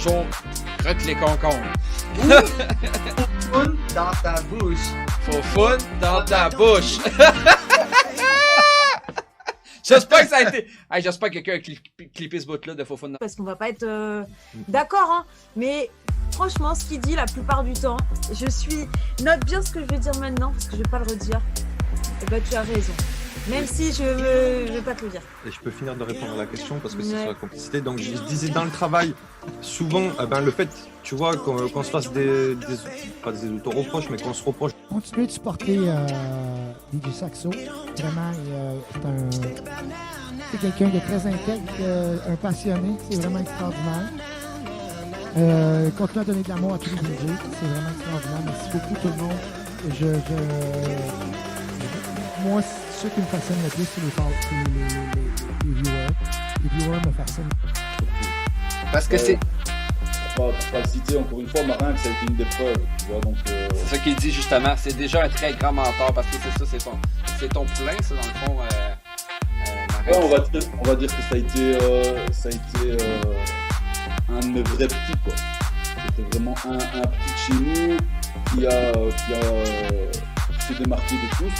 toujours croque les concombres. Foufoune dans ta bouche. Foufoune dans ta bouche. J'espère que ça a été. Hey, j'espère que quelqu'un a clippé ce bout-là de Foufoune. Parce qu'on va pas être d'accord, hein. Mais franchement, ce qu'il dit la plupart du temps, note bien ce que je vais dire maintenant parce que je vais pas le redire. Et bah, tu as raison. Même si je vais pas te le dire. Et je peux finir de répondre à la question parce que c'est sur la complicité. Donc je disais dans le travail, souvent, le fait, tu vois, qu'on se fasse pas des auto-reproches, mais qu'on se reproche. Continuez de supporter DJ Saxo. Vraiment, c'est quelqu'un de très intègre, un passionné. C'est vraiment extraordinaire. Continuez à donner de l'amour à tous les DJ. C'est vraiment extraordinaire. Merci beaucoup tout le monde. Moi, ceux qui me fascinent le plus, c'est les viewers. Les viewers me fascinent. Parce que c'est. Pour pas le citer, encore une fois, Marin, que ça a été une des preuves, tu vois, donc... C'est ça qu'il dit justement, c'est déjà un très grand mentor, parce que c'est ça, c'est ton poulain, ça, dans le fond, Ouais, on va dire que ça a été un de mes vrais petits, quoi. C'était vraiment un petit de chez nous qui s'est démarqué de tous.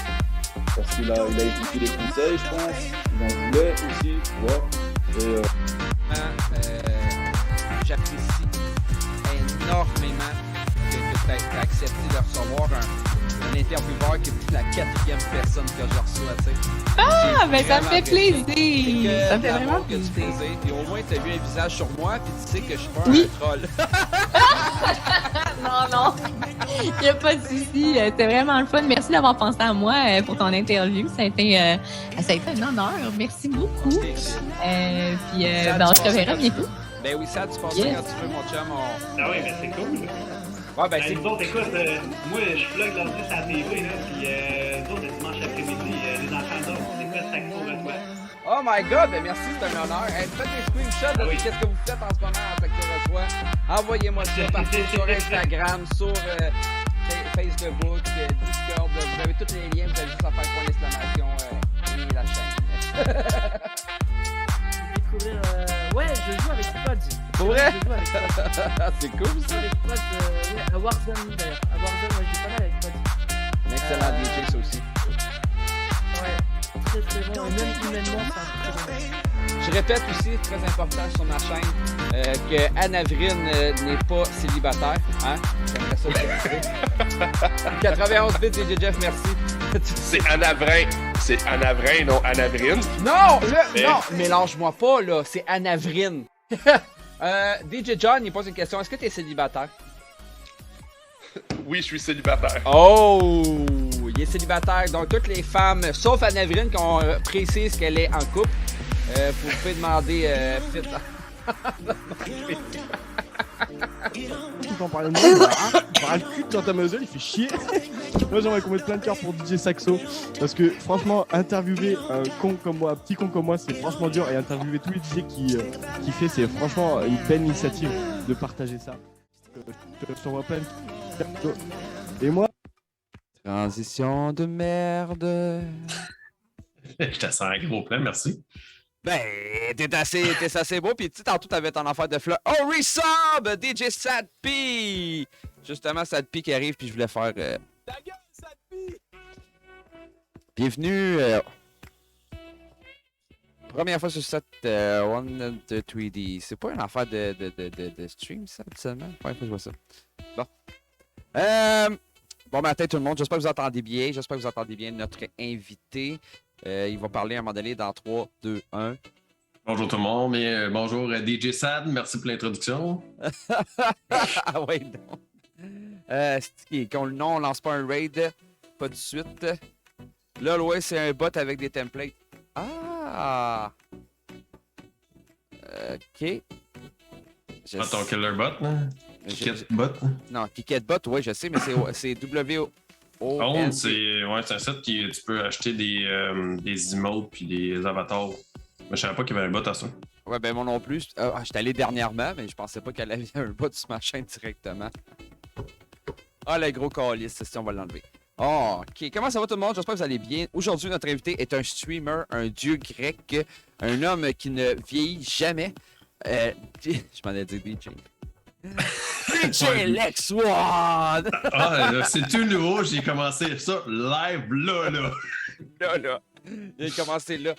Parce qu'il a écouté les conseils, je pense. Il en voulait aussi, tu vois. Et j'apprécie énormément que tu aies accepté de recevoir un intervieweur qui est la 4e personne que je reçois, tu sais. Ah, ben ça me fait plaisir! Ça me fait vraiment vraiment que tu plaisir. faisais, puis au moins tu as vu un visage sur moi, puis tu sais que je suis pas un troll. Non, il n'y a pas de souci. C'était vraiment le fun. Merci d'avoir pensé à moi pour ton interview. Ça a été un honneur. Merci beaucoup. Puis, on se reverra bientôt. Ben oui, ça, tu passes Yes. quand tu veux, mon chum. Ah oui, mais c'est cool. Ouais, ben c'est Nous autres, écoute, moi, je plug l'ordi à la TV, là, puis nous autres, le dimanche après-midi, les enfants d'or, on écoute Saxo Reçoit. Oh my god, ben merci, c'est un honneur. Hey, faites des screenshots de Oui. qu'est-ce que vous faites en ce moment à Saxo Reçoit. Envoyez-moi ça partout sur Instagram, sur Facebook, Discord. Vous avez tous les liens, vous avez juste à faire point d'exclamation et la chaîne. Découvrir. Ouais, je joue avec Pod. Pour vrai? Je joue avec Pod. C'est cool ça. Avec Pod, ouais, à Warzone d'ailleurs. À Warzone, moi je joue pas mal avec Pod. Un excellent DJ ça aussi. Ouais, très très bon. Et même humainement, c'est un très bon. Je répète aussi, très important sur ma chaîne, que Anavrine n'est pas célibataire. Hein? J'aimerais ça le préciser. 91 bits DJ Jeff, merci. C'est Anavrin. C'est Anavrin, non Anavrine. Non, là, Mais- non, mélange-moi pas, là, c'est Anavrine. DJ John, il pose une question, est-ce que t'es célibataire? Oui, je suis célibataire. Oh, il est célibataire, donc toutes les femmes, sauf Anavrine, qu'on précise qu'elle est en couple, vous pouvez demander fit. On parlait de moi, il parle le cul de Quentin Moselle, il fait chier. Moi j'aimerais qu'on mette plein de cœur pour DJ Saxo. Parce que franchement, interviewer un con comme moi, un petit con comme moi, c'est franchement dur. Et interviewer tous les DJ qui fait, c'est franchement une belle initiative de partager ça. Je t'envoie plein de cœur. Et moi, Transition de merde. Je te sens un gros plein, merci. Ben, t'es assez beau, pis tu sais, tantôt t'avais ton affaire de fleurs. Oh, resub! DJ Sad P! Justement, Sad P qui arrive, puis je voulais faire. Ta gueule, Sad P! Bienvenue. Première fois sur cette One de 3D. C'est pas une affaire de stream, ça, seulement? Première fois que je vois ça. Bon. Bon matin tout le monde, j'espère que vous entendez bien. J'espère que vous entendez bien notre invité. Il va parler à un moment donné dans 3, 2, 1. Bonjour tout le monde, et bonjour DJ Sad, merci pour l'introduction. Ah ouais, donc. Non, on lance pas un raid. Pas de suite. Là, ouais, c'est un bot avec des templates. Ah! Ok. Ton killer bot, là? Kicket bot? Non, Kicket bot, ouais, je sais, mais c'est W-O. C'est un site qui tu peux acheter des emotes puis des avatars. Mais je savais pas qu'il y avait un bot à ça. Ouais, ben moi non plus. J'étais allé dernièrement, mais je pensais pas qu'elle avait un bot sur ma chaîne directement. Ah, le gros calice, si on va l'enlever. Oh, ok. Comment ça va tout le monde? J'espère que vous allez bien. Aujourd'hui, notre invité est un streamer, un dieu grec, un homme qui ne vieillit jamais. Je m'en ai dit DJ. DJ Lex One! Ah, là, c'est tout nouveau, j'ai commencé ça live là. Là. Il a commencé là.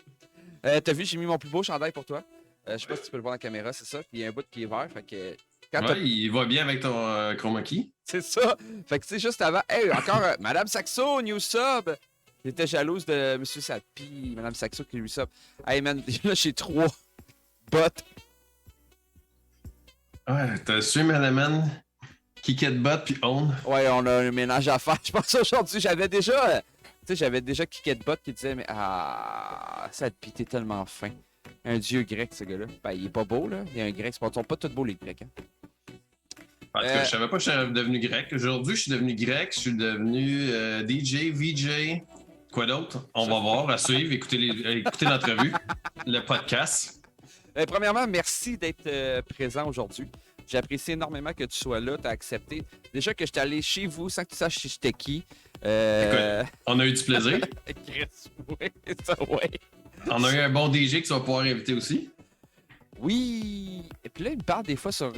T'as vu, j'ai mis mon plus beau chandail pour toi. Je sais pas si tu peux le voir dans la caméra, c'est ça. Puis il y a un bout qui est vert, fait que... Ouais, il va bien avec ton chroma key. C'est ça. Fait que tu sais, juste avant... Hey, encore Madame Saxo, new sub! J'étais jalouse de Monsieur Sapi, Madame Saxo qui lui sub. Hey man, là j'ai 3 bots. Ouais, t'as su Manaman, Kicket Bot puis Own. Ouais, on a un ménage à faire. Je pense aujourd'hui, j'avais déjà... Tu sais, j'avais déjà Kicket Bot qui disait, mais Sapi, t'es tellement fin. Un dieu grec, ce gars-là. Ben, il est pas beau, là. Il y a un grec. Ils sont pas tous beaux, les grecs, hein. En tout cas, je savais pas que je suis devenu grec. Aujourd'hui, je suis devenu grec. Je suis devenu DJ, VJ. Quoi d'autre? On va voir, à suivre. Écoutez l'entrevue, le podcast. Premièrement, merci d'être présent aujourd'hui. J'apprécie énormément que tu sois là. Tu as accepté. Déjà que je suis allé chez vous sans que tu saches si j'étais qui. Écoute, on a eu du plaisir. Oui, ça, ouais. On a eu un bon DJ que tu vas pouvoir inviter aussi. Oui. Et puis là, il me parle des fois sur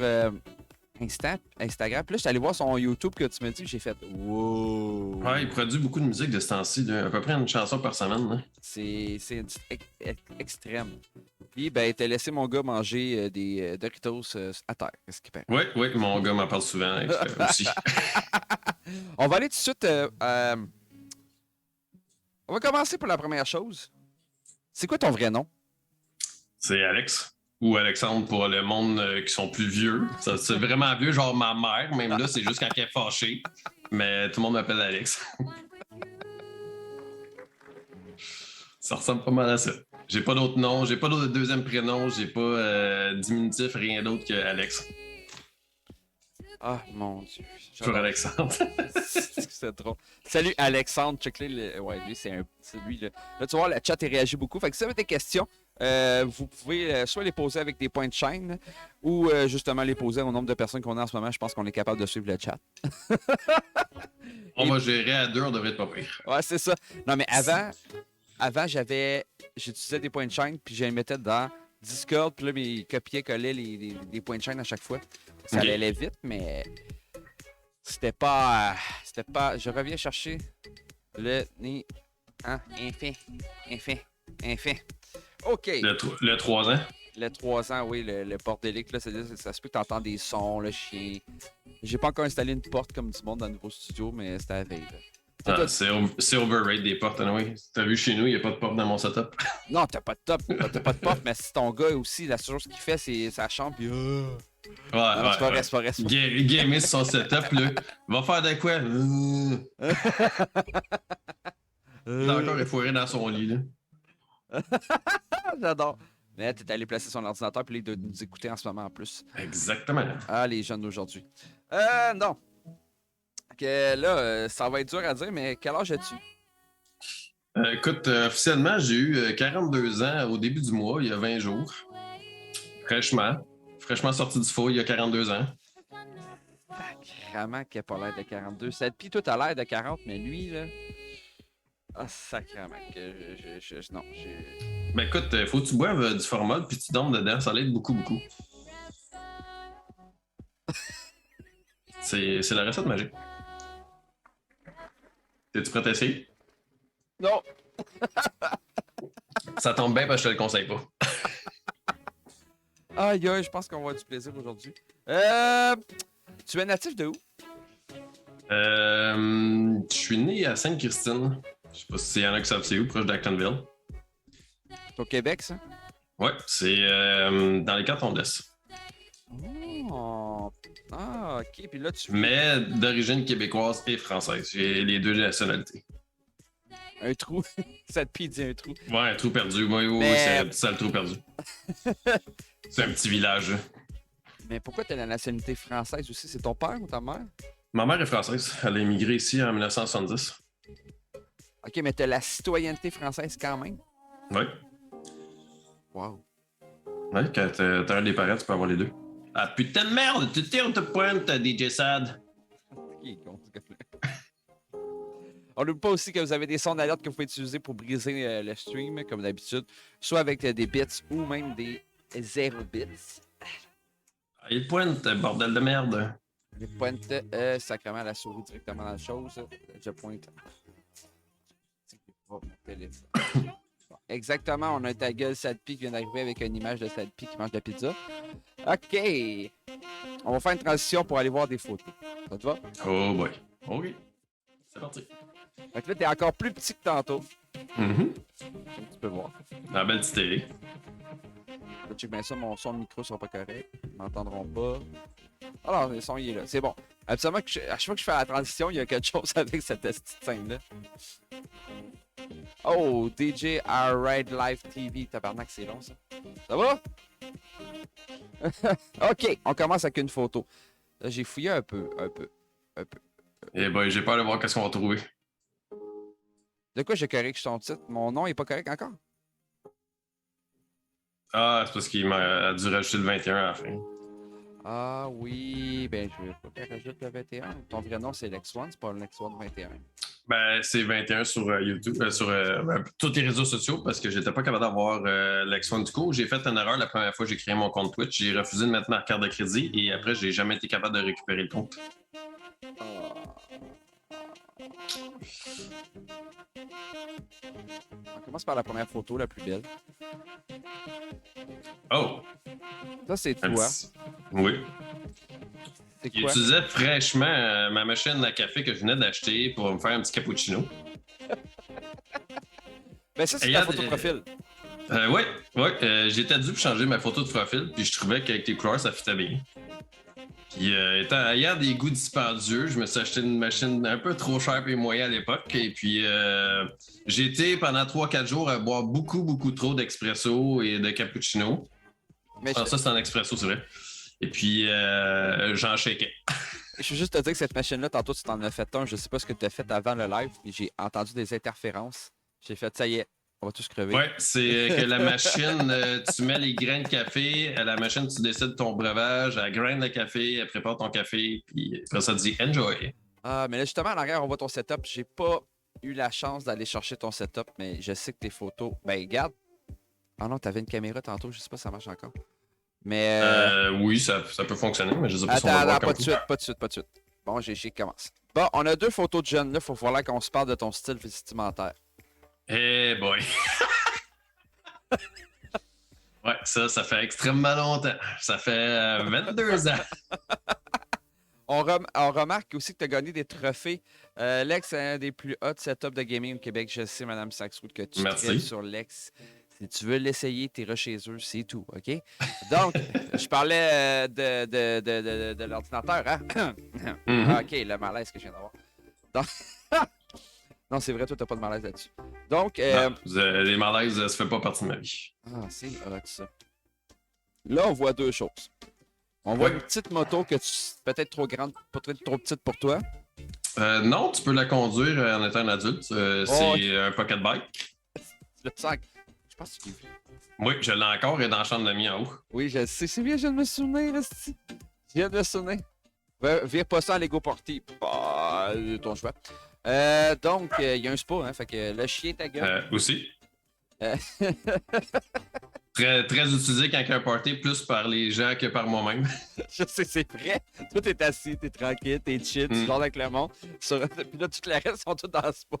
Instagram. Puis là, je suis allé voir son YouTube que tu m'as dit. J'ai fait wow. Ouais, il produit beaucoup de musique de ce temps-ci. À peu près une chanson par semaine. Hein. C'est extrême. Puis, ben, t'as laissé mon gars manger des Doritos à terre. Qu'est-ce qu'il fait? Oui, mon gars m'en parle souvent aussi. On va aller tout de suite. On va commencer pour la première chose. C'est quoi ton vrai nom? C'est Alex. Ou Alexandre pour le monde qui sont plus vieux. C'est vraiment vieux, genre ma mère. Même là, c'est juste quand elle est fâchée. Mais tout le monde m'appelle Alex. Ça ressemble pas mal à ça. J'ai pas d'autre nom, j'ai pas d'autre deuxième prénom, j'ai pas diminutif, rien d'autre que Alex. Ah, mon Dieu. Toujours Alexandre. C'est drôle. Salut Alexandre, check-le. Ouais, lui, c'est lui. Là, tu vois, le chat est réagi beaucoup. Fait que si vous avez des questions, vous pouvez soit les poser avec des points de chaîne ou justement les poser au nombre de personnes qu'on a en ce moment. Je pense qu'on est capable de suivre le chat. On va gérer à 2, on devrait être pas pire. Ouais, c'est ça. Non, mais avant j'utilisais des points de chaîne, puis je les mettais dans Discord, puis là, il copiait-collait les points de chaîne à chaque fois. Ça allait vite, mais c'était pas... Je reviens chercher le nez. Hein? Infin. OK. Le 3 ans? Le 3 ans, oui, le bordélique, là, ça se peut que t'entends des sons, le chien. J'ai pas encore installé une porte comme du monde dans le nouveau studio, mais c'était à la veille, là. Ah, c'est overrated des portes, anyway. T'as vu chez nous, il n'y a pas de porte dans mon setup. Non, t'as pas de porte, mais si ton gsa aussi, la seule chose qu'il fait, c'est sa chambre, puis c'est pas vrai. Gamer sur son setup, là. Va faire de quoi? Il a encore effoiré dans son lit, là. J'adore. Mais t'es allé placer son ordinateur, puis il doit nous écouter en ce moment en plus. Exactement. Ah, les jeunes d'aujourd'hui. Non. Que là, ça va être dur à dire, mais quel âge as-tu? Écoute, officiellement, j'ai eu 42 ans au début du mois, il y a 20 jours. Fraîchement sorti du four, il y a 42 ans. Sacrement qu'il n'a pas l'air de 42. Puis toi, t'as l'air de 40, mais lui, là... Ah, sacrement que non, Ben écoute, faut que tu boives du formol puis tu dormes dedans, ça l'aide beaucoup. C'est la recette magique. T'es-tu prêt à essayer? Non! Ça tombe bien parce que je te le conseille pas. Aïe, je pense qu'on va avoir du plaisir aujourd'hui. Tu es natif de où? Je suis né à Sainte-Christine. Je sais pas s'il y en a qui savent c'est où, proche d'Actonville. C'est au Québec, ça? Ouais, c'est dans les cantons de l'Est. Oh! Ah, ok. Puis là, Mais d'origine québécoise et française. J'ai les deux nationalités. Un trou? Ça te dit un trou. Ouais, un trou perdu. Oui, c'est ça le trou perdu. C'est un petit village. Mais pourquoi t'as la nationalité française aussi? C'est ton père ou ta mère? Ma mère est française. Elle a immigré ici en 1970. Ok, mais t'as la citoyenneté française quand même? Oui. Wow. Ouais, quand t'as un des parents, tu peux avoir les deux. Ah putain de merde! Tu tires te pointe, DJ Sad! Qui est con, ce gars-là? On n'oublie pas aussi que vous avez des sons d'alerte que vous pouvez utiliser pour briser le stream, comme d'habitude. Soit avec des bits ou même des 0 bits. Il pointe, bordel de merde. Je pointe sacrément la souris directement dans la chose. Je pointe. Oh, mon téléphone. Bon, exactement, on a ta gueule Sadpi qui vient d'arriver avec une image de Sadpi qui mange de la pizza. OK. On va faire une transition pour aller voir des photos. Ça te va? Oh boy. OK. C'est parti. Fait que là, t'es encore plus petit que tantôt. Tu peux voir. La belle petite télé. Là, check bien ça, mon son de micro sera pas correct. Ils m'entendront pas. Alors, le son, il est là. C'est bon. Absolument, à chaque fois que je fais la transition, il y a quelque chose avec cette petite scène-là. Oh, DJ Ride Live TV. Tabarnak, c'est long, ça. Ça va? OK, on commence avec une photo. Là, j'ai fouillé un peu. Eh ben, j'ai peur de voir qu'est-ce qu'on va trouver. De quoi j'ai corrigé son titre? Mon nom est pas correct encore? Ah, c'est parce qu'il m'a dû rajouter le 21 à la fin. Ah oui, ben je veux pas qu'elle rajoute le 21. Ton vrai nom, c'est Lex One, c'est pas Lex One 21. Ben, c'est 21 sur YouTube, sur tous les réseaux sociaux, parce que j'étais pas capable d'avoir Lex One du coup. J'ai fait une erreur la première fois que j'ai créé mon compte Twitch. J'ai refusé de mettre ma carte de crédit et après, j'ai jamais été capable de récupérer le compte. On commence par la première photo, la plus belle. Oh! Ça, c'est toi. Oui. C'est quoi? J'utilisais fraîchement ma machine à café que je venais d'acheter pour me faire un petit cappuccino. Ben ça, c'est ta photo de profil. Oui, j'étais dû pour changer ma photo de profil, puis je trouvais qu'avec les couleurs, ça fitait bien. Puis, ayant des goûts dispendieux, je me suis acheté une machine un peu trop chère et moyenne à l'époque. Et puis, j'ai été pendant 3-4 jours à boire beaucoup trop d'expresso et de cappuccino. Ça, c'est un expresso, c'est vrai. Et puis, j'en shakeais. Je veux juste te dire que cette machine-là, tantôt, tu t'en as fait un. Je sais pas ce que tu as fait avant le live, mais j'ai entendu des interférences. J'ai fait, ça y est, on va tous crever. Oui, c'est que la machine, tu mets les grains de café, à la machine, tu décides ton breuvage, elle graine le café, elle prépare ton café, puis après ça, te dit enjoy. Ah, mais là, justement, en arrière, on voit ton setup. J'ai pas eu la chance d'aller chercher ton setup, mais je sais que tes photos. Ben, regarde. Ah non, t'avais une caméra tantôt, je sais pas si ça marche encore. Mais. Oui, ça peut fonctionner, mais je sais pas si on va attends, voir pas de suite. Bon, j'ai commencé. Bon, on a 2 photos de jeunes là, faut falloir qu'on se parle de ton style vestimentaire. Eh boy! Ouais, ça fait extrêmement longtemps. Ça fait 22 ans. On remarque aussi que tu as gagné des trophées. Lex, c'est un des plus hot setups de gaming au Québec. Je sais, Mme Saxwood, que tu traites sur Lex. Si tu veux l'essayer, tu iras chez eux, c'est tout, OK? Donc, je parlais de l'ordinateur, hein? OK, le malaise que je viens d'avoir. Donc... non, c'est vrai, toi, t'as pas de malaise là-dessus. Donc... les malaises, ça fait pas partie de ma vie. Ah, c'est hot, ça. Là, on voit 2 choses. On voit une petite moto que peut-être trop grande, peut-être trop petite pour toi. Non, tu peux la conduire en étant un adulte. C'est un pocket bike. Le sac. Je pense que tu l'as vu. Oui, je l'ai encore et dans la chambre de en haut. Oui, je sais. C'est bien, je viens de me souvenir, Esti. Je viens de me souvenir. Vire pas ça en Lego Party. Bah, ton choix. Donc, il y a un spa, hein. Fait que le chien ta gueule. Aussi. Très utilisé quand il y a un party, plus par les gens que par moi-même. Je sais, c'est vrai. Toi, t'es assis, t'es tranquille, t'es chill, tu dors avec le monde. Puis là, toutes les restes sont tous dans le spa.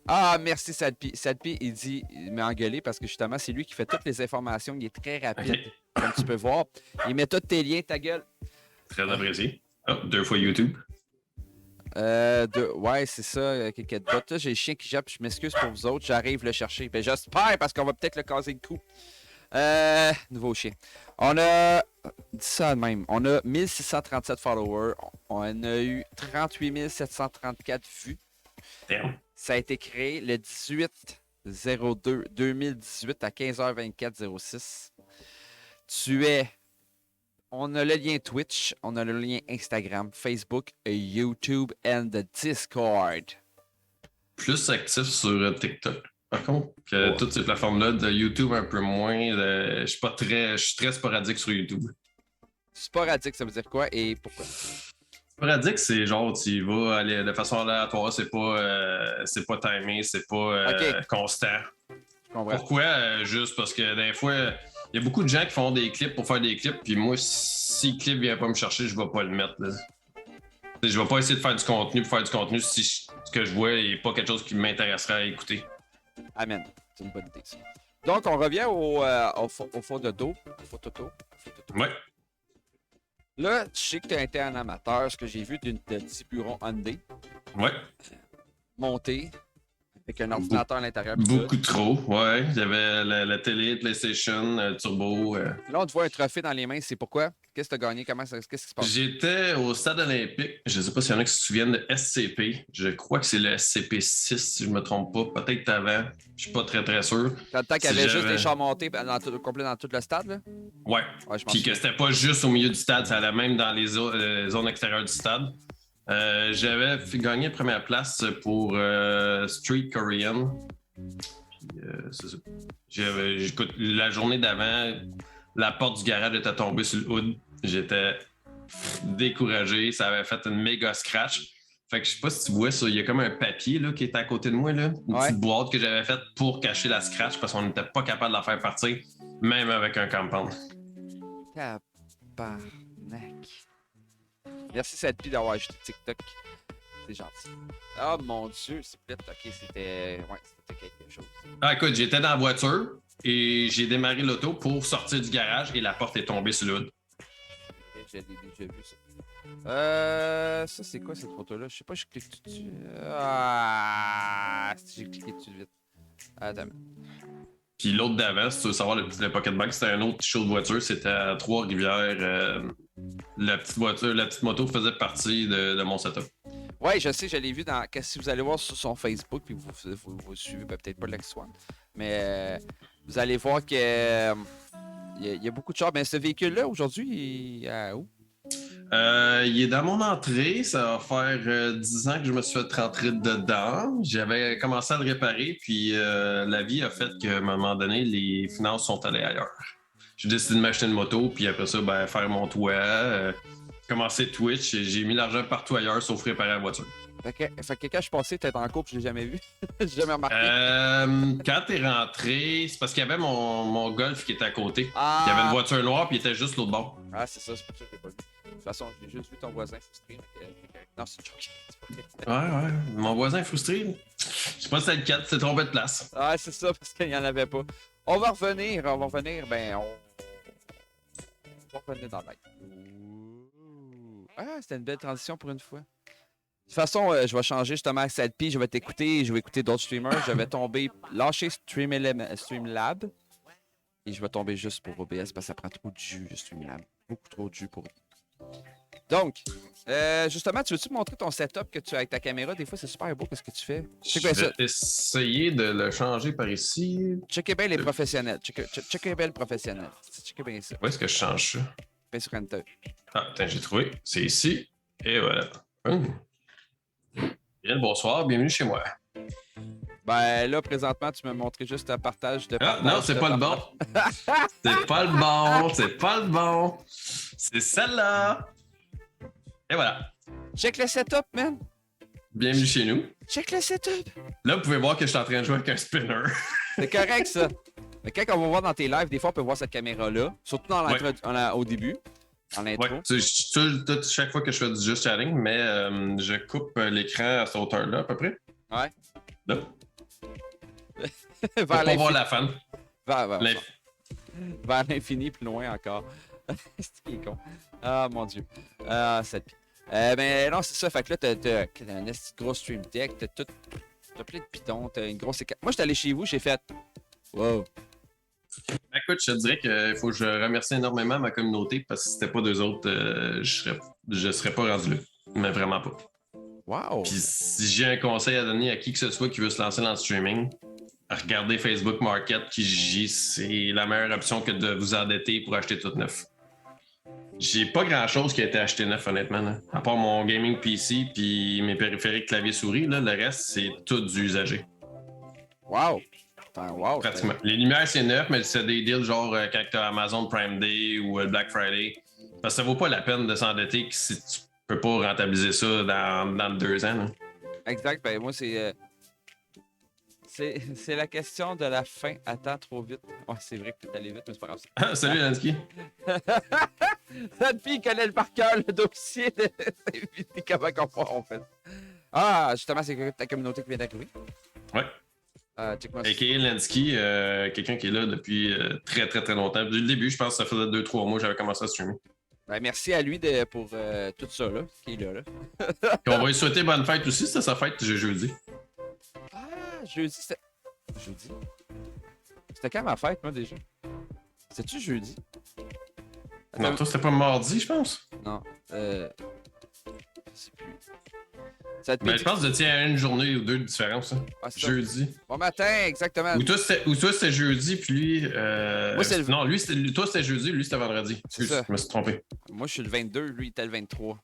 Ah, merci, Sadpi. Sadpi, il m'a engueulé parce que justement, c'est lui qui fait toutes les informations. Il est très rapide, comme tu peux voir. Il met tous tes liens, ta gueule. Très apprécié. Oh, 2 fois YouTube. Ouais, c'est ça, quelqu'un de bot. Là, j'ai le chien qui jappe, je m'excuse pour vous autres, j'arrive le chercher. Ben, j'espère parce qu'on va peut-être le caser le cou. Nouveau chien. On a, dis ça de même, on a 1637 followers, on a eu 38 734 vues. Damn. Ça a été créé le 18/02/2018 à 15h24:06. On a le lien Twitch, on a le lien Instagram, Facebook, YouTube et Discord. Plus actif sur TikTok. Par contre, que toutes ces plateformes-là, de YouTube un peu moins, je suis très sporadique sur YouTube. Sporadique, ça veut dire quoi et pourquoi? Sporadique, c'est genre tu y vas aller de façon aléatoire, c'est pas timé, c'est pas constant. Je comprends. Pourquoi? Juste parce que des fois, il y a beaucoup de gens qui font des clips pour faire des clips, puis moi, si Clip vient pas me chercher, je vais pas le mettre. Là. Je vais pas essayer de faire du contenu pour faire du contenu si ce que je vois n'est pas quelque chose qui m'intéresserait à écouter. Amen. C'est une bonne idée, ça. Donc, on revient au phototo. Ouais. Là, je sais que tu as été un amateur, ce que j'ai vu de Tiburon Hyundai. Ouais. Monté. Avec un ordinateur à l'intérieur. Beaucoup trop, ouais. J'avais la télé, PlayStation, Turbo. Là, on te voit un trophée dans les mains. C'est pourquoi? Qu'est-ce que tu as gagné? Qu'est-ce qui se passe? J'étais au stade olympique. Je ne sais pas s'il y en a qui se souviennent de SCP. Je crois que c'est le SCP-6, si je ne me trompe pas. Peut-être avant. Je suis pas très, très sûr. Quand qu'il y avait juste des chars montés complet dans tout le stade, là? Ouais. Puis que c'était pas juste au milieu du stade, ça allait même dans les zones extérieures du stade. J'avais gagné première place pour Street Korean. Puis, c'est ça. J'écoute, la journée d'avant, la porte du garage était tombée sur le hood. J'étais découragé. Ça avait fait une méga scratch. Fait que je sais pas si tu vois ça, il y a comme un papier là, qui était à côté de moi. Là. Une petite boîte que j'avais faite pour cacher la scratch parce qu'on n'était pas capable de la faire partir, même avec un compound. Tabarnak. Merci Sadpi d'avoir ajouté TikTok. C'est gentil. Oh mon Dieu, c'est peut-être ok, c'était quelque chose. Ah, écoute, j'étais dans la voiture et j'ai démarré l'auto pour sortir du garage et la porte est tombée sur le hood. J'ai déjà vu ça. Ça, c'est quoi cette photo-là? Je sais pas, je clique dessus. Ah, j'ai cliqué dessus vite. Attends. Puis l'autre d'avant, si tu veux savoir, le Pocket Bike, c'était un autre show de voiture. C'était à Trois-Rivières. La petite moto faisait partie de mon setup. Ouais, je sais, je l'ai vu dans. Si vous allez voir sur son Facebook, puis vous suivez, peut-être pas Lex Swan, mais vous allez voir que il y a beaucoup de chars. Mais ce véhicule-là, aujourd'hui, il est où? Il est dans mon entrée. Ça va faire 10 ans que je me suis fait rentrer dedans. J'avais commencé à le réparer, puis la vie a fait qu'à un moment donné, les finances sont allées ailleurs. J'ai décidé de m'acheter une moto, puis après ça, faire mon toit, commencer Twitch. J'ai mis l'argent partout ailleurs, sauf réparer la voiture. Fait que quand je suis passé, t'es en couple, je l'ai jamais vu. J'ai jamais remarqué. Quand t'es rentré, c'est parce qu'il y avait mon Golf qui était à côté. Ah. Il y avait une voiture noire, puis il était juste l'autre bord. Ah, c'est ça, c'est pour ça que je l'ai pas vu. De toute façon, j'ai juste vu ton voisin frustré. Non, c'est une joke. Ouais. Mon voisin frustré. Je sais pas si c'est le 4, c'est trompé de place. Ah, c'est ça, parce qu'il n'y en avait pas. On va revenir, on va revenir dans le live. Ah, c'était une belle transition pour une fois. De toute façon, je vais changer justement à Sadpi, je vais t'écouter, je vais écouter d'autres streamers, je vais lâcher Streamlab et je vais tomber juste pour OBS parce que ça prend trop de jus, Streamlab. Beaucoup trop de jus pour eux. Donc, justement, tu veux-tu me montrer ton setup que tu as avec ta caméra? Des fois, c'est super beau, qu'est-ce que tu fais? Je vais essayer de le changer par ici. Checkez bien les professionnels. Checkez bien le professionnel. Checkez bien ça. Où est-ce que je change ça? Bien sur Enter. Ah, attends, j'ai trouvé. C'est ici. Et voilà. Bien, bonsoir, bienvenue chez moi. Ben là, présentement, tu m'as montré juste un partage de... Ah, non, c'est pas le bon. C'est pas le bon, c'est pas le bon. C'est celle-là. Et voilà. Check le setup, man. Bienvenue chez nous. Check le setup. Là, vous pouvez voir que je suis en train de jouer avec un spinner. C'est correct, ça. Mais quand on va voir dans tes lives, des fois, on peut voir cette caméra-là. Surtout dans au début. Dans l'intro. Ouais, chaque fois que je fais du just chatting, mais je coupe l'écran à cette hauteur-là, à peu près. Ouais. Là. Vers pour voir la fan. Vers l'infini, plus loin encore. C'est qui est con. Ah, mon Dieu. Ah, cette... ben non, c'est ça. Fait que là, t'as un gros stream deck, t'as plein de pitons, t'as une grosse... Moi, j'étais allé chez vous, j'ai fait... Wow. Écoute, je te dirais qu'il faut que je remercie énormément ma communauté parce que si c'était pas d'eux autres, je serais pas rendu là. Mais vraiment pas. Wow. Puis si j'ai un conseil à donner à qui que ce soit qui veut se lancer dans le streaming, regardez Facebook Market, Kijiji, c'est la meilleure option que de vous endetter pour acheter tout neuf. J'ai pas grand-chose qui a été acheté neuf, honnêtement. Là. À part mon gaming PC puis mes périphériques clavier-souris, le reste, c'est tout du usagé. Wow! Wow, pratiquement. Les lumières, c'est neuf, mais c'est des deals genre quand tu as Amazon Prime Day ou Black Friday. Parce que ça vaut pas la peine de s'endetter si tu peux pas rentabiliser ça dans 2 ans. Là. Exact. Ben moi, c'est C'est la question de la fin. Attends, trop vite. Ouais, c'est vrai que t'es allé vite, mais c'est pas grave. Ah, salut, Lansky. Cette fille connaît par cœur le dossier de invité. Comment on fait? Ah, justement, c'est ta communauté qui vient d'arriver. Ouais. Check-moi A.K.A. Lansky, quelqu'un qui est là depuis très, très, très longtemps. Depuis le début, je pense que ça faisait 2-3 mois que j'avais commencé à streamer. Ben, merci à lui pour tout ça, là, qui est là. Puis on va lui souhaiter bonne fête aussi. C'était sa fête jeudi. Ah, jeudi, c'était... Jeudi? C'était quand ma fête, moi, déjà? C'était-tu jeudi? Non, toi, c'était pas mardi, je pense. Non, je sais plus. Ça te Ben, je pense que tu tiens à une journée ou deux de différence. Hein. Ah, jeudi. Bon matin, exactement. Ou toi, c'était jeudi, puis lui... Moi, c'est le... Non, toi, c'était jeudi, lui, c'était vendredi. C'est ça. Je me suis trompé. Moi, je suis le 22, lui, il était le 23.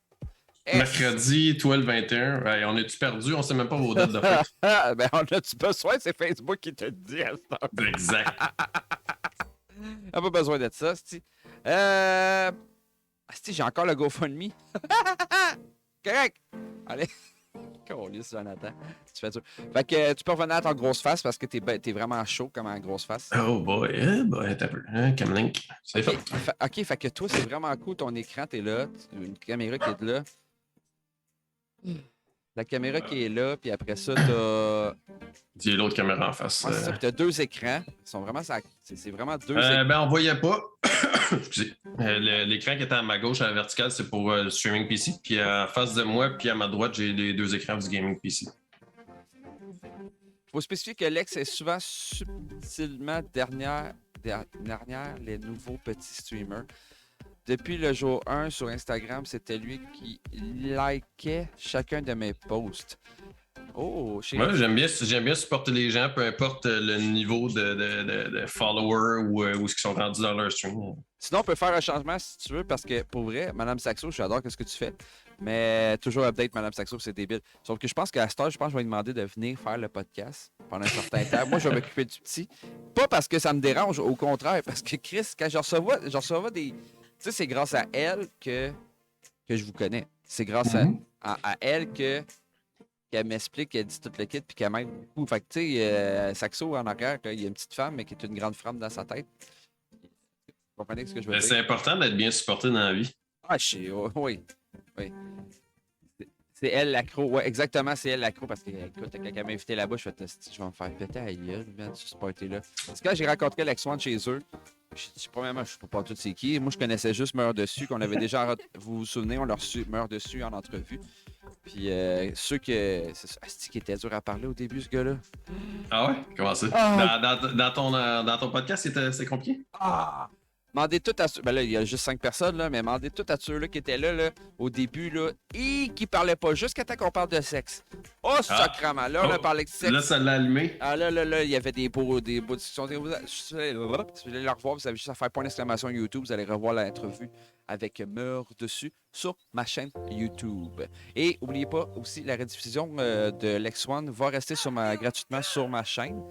Mercredi, toi, le 21. Ouais, on est-tu perdu? On sait même pas vos dates de fête. Ben, on a-tu besoin? C'est Facebook qui te le dit à cette heure. Exact. On n'a pas besoin de ça, c'ti. J'ai encore le GoFundMe. Correct. Allez. Câlisse, Jonathan. Tu fais dur. Fait que tu peux revenir à ton grosse face parce que t'es vraiment chaud comme un grosse face. Oh boy, t'as un peu. Camlink. C'est OK, fait. OK, fait que toi, c'est vraiment cool. Ton écran, t'es là. Une caméra qui est là. La caméra qui est là, puis après ça, t'as... Il y a l'autre caméra en face. Ouais, c'est ça, puis t'as deux écrans. Ils sont vraiment... C'est vraiment deux écrans. Ben, on voyait pas. Excusez. L'écran qui était à ma gauche, à la verticale, c'est pour le streaming PC. Puis en face de moi, puis à ma droite, j'ai les deux écrans du gaming PC. Faut spécifier que Lex est souvent subtilement derrière les nouveaux petits streamers. Depuis le jour 1 sur Instagram, c'était lui qui likait chacun de mes posts. Oh, Moi, j'aime bien supporter les gens, peu importe le niveau de followers ou où ils sont rendus dans leur stream. Sinon, on peut faire un changement si tu veux, parce que pour vrai, Madame Saxo, j'adore ce que tu fais. Mais toujours update Madame Saxo, c'est débile. Sauf que je pense qu'à cette heure, je vais lui demander de venir faire le podcast pendant un certain temps. Moi, je vais m'occuper du petit. Pas parce que ça me dérange, au contraire, parce que Chris, quand je recevais des. Tu sais, c'est grâce à elle que je vous connais. C'est grâce à elle qu'elle m'explique, qu'elle dit tout le kit, puis qu'elle m'aide beaucoup. Fait que, tu sais, Saxo en arrière, il y a une petite femme, mais qui est une grande femme dans sa tête. Vous comprenez ce que je veux dire? C'est important d'être bien supporté dans la vie. Ah, oui. C'est elle l'accro. Ouais, exactement, c'est elle l'accro. Parce que, écoute, quand elle m'a invité là-bas, je vais me faire péter à la gueule, man, sur ce party-là. Parce que quand j'ai rencontré Lex One chez eux, premièrement, je ne sais pas tout c'est qui. Moi, je connaissais juste Meurs Dessus, qu'on avait déjà. Vous vous souvenez, on l'a reçu Meurs Dessus en entrevue. Puis ceux que. C'est qui était dur à parler au début, ce gars-là. Ah ouais? Comment ça? Dans ton podcast, c'est compliqué? Ah! Mandez tout à ceux. Ben là, il y a juste 5 personnes, là, mais mandez tout à ceux-là qui étaient là, au début, là, et qui parlaient pas jusqu'à temps qu'on parle de sexe. Oh, sacrément! Là, on a parlé de sexe. Là, ça l'a allumé. Ah, là, il y avait des beaux discussions. Si vous allez le revoir, vous avez juste à faire point d'exclamation YouTube, vous allez revoir l'entrevue avec Meurs Dessus sur ma chaîne YouTube. Et n'oubliez pas aussi, la rediffusion de Lex One va rester gratuitement sur ma chaîne.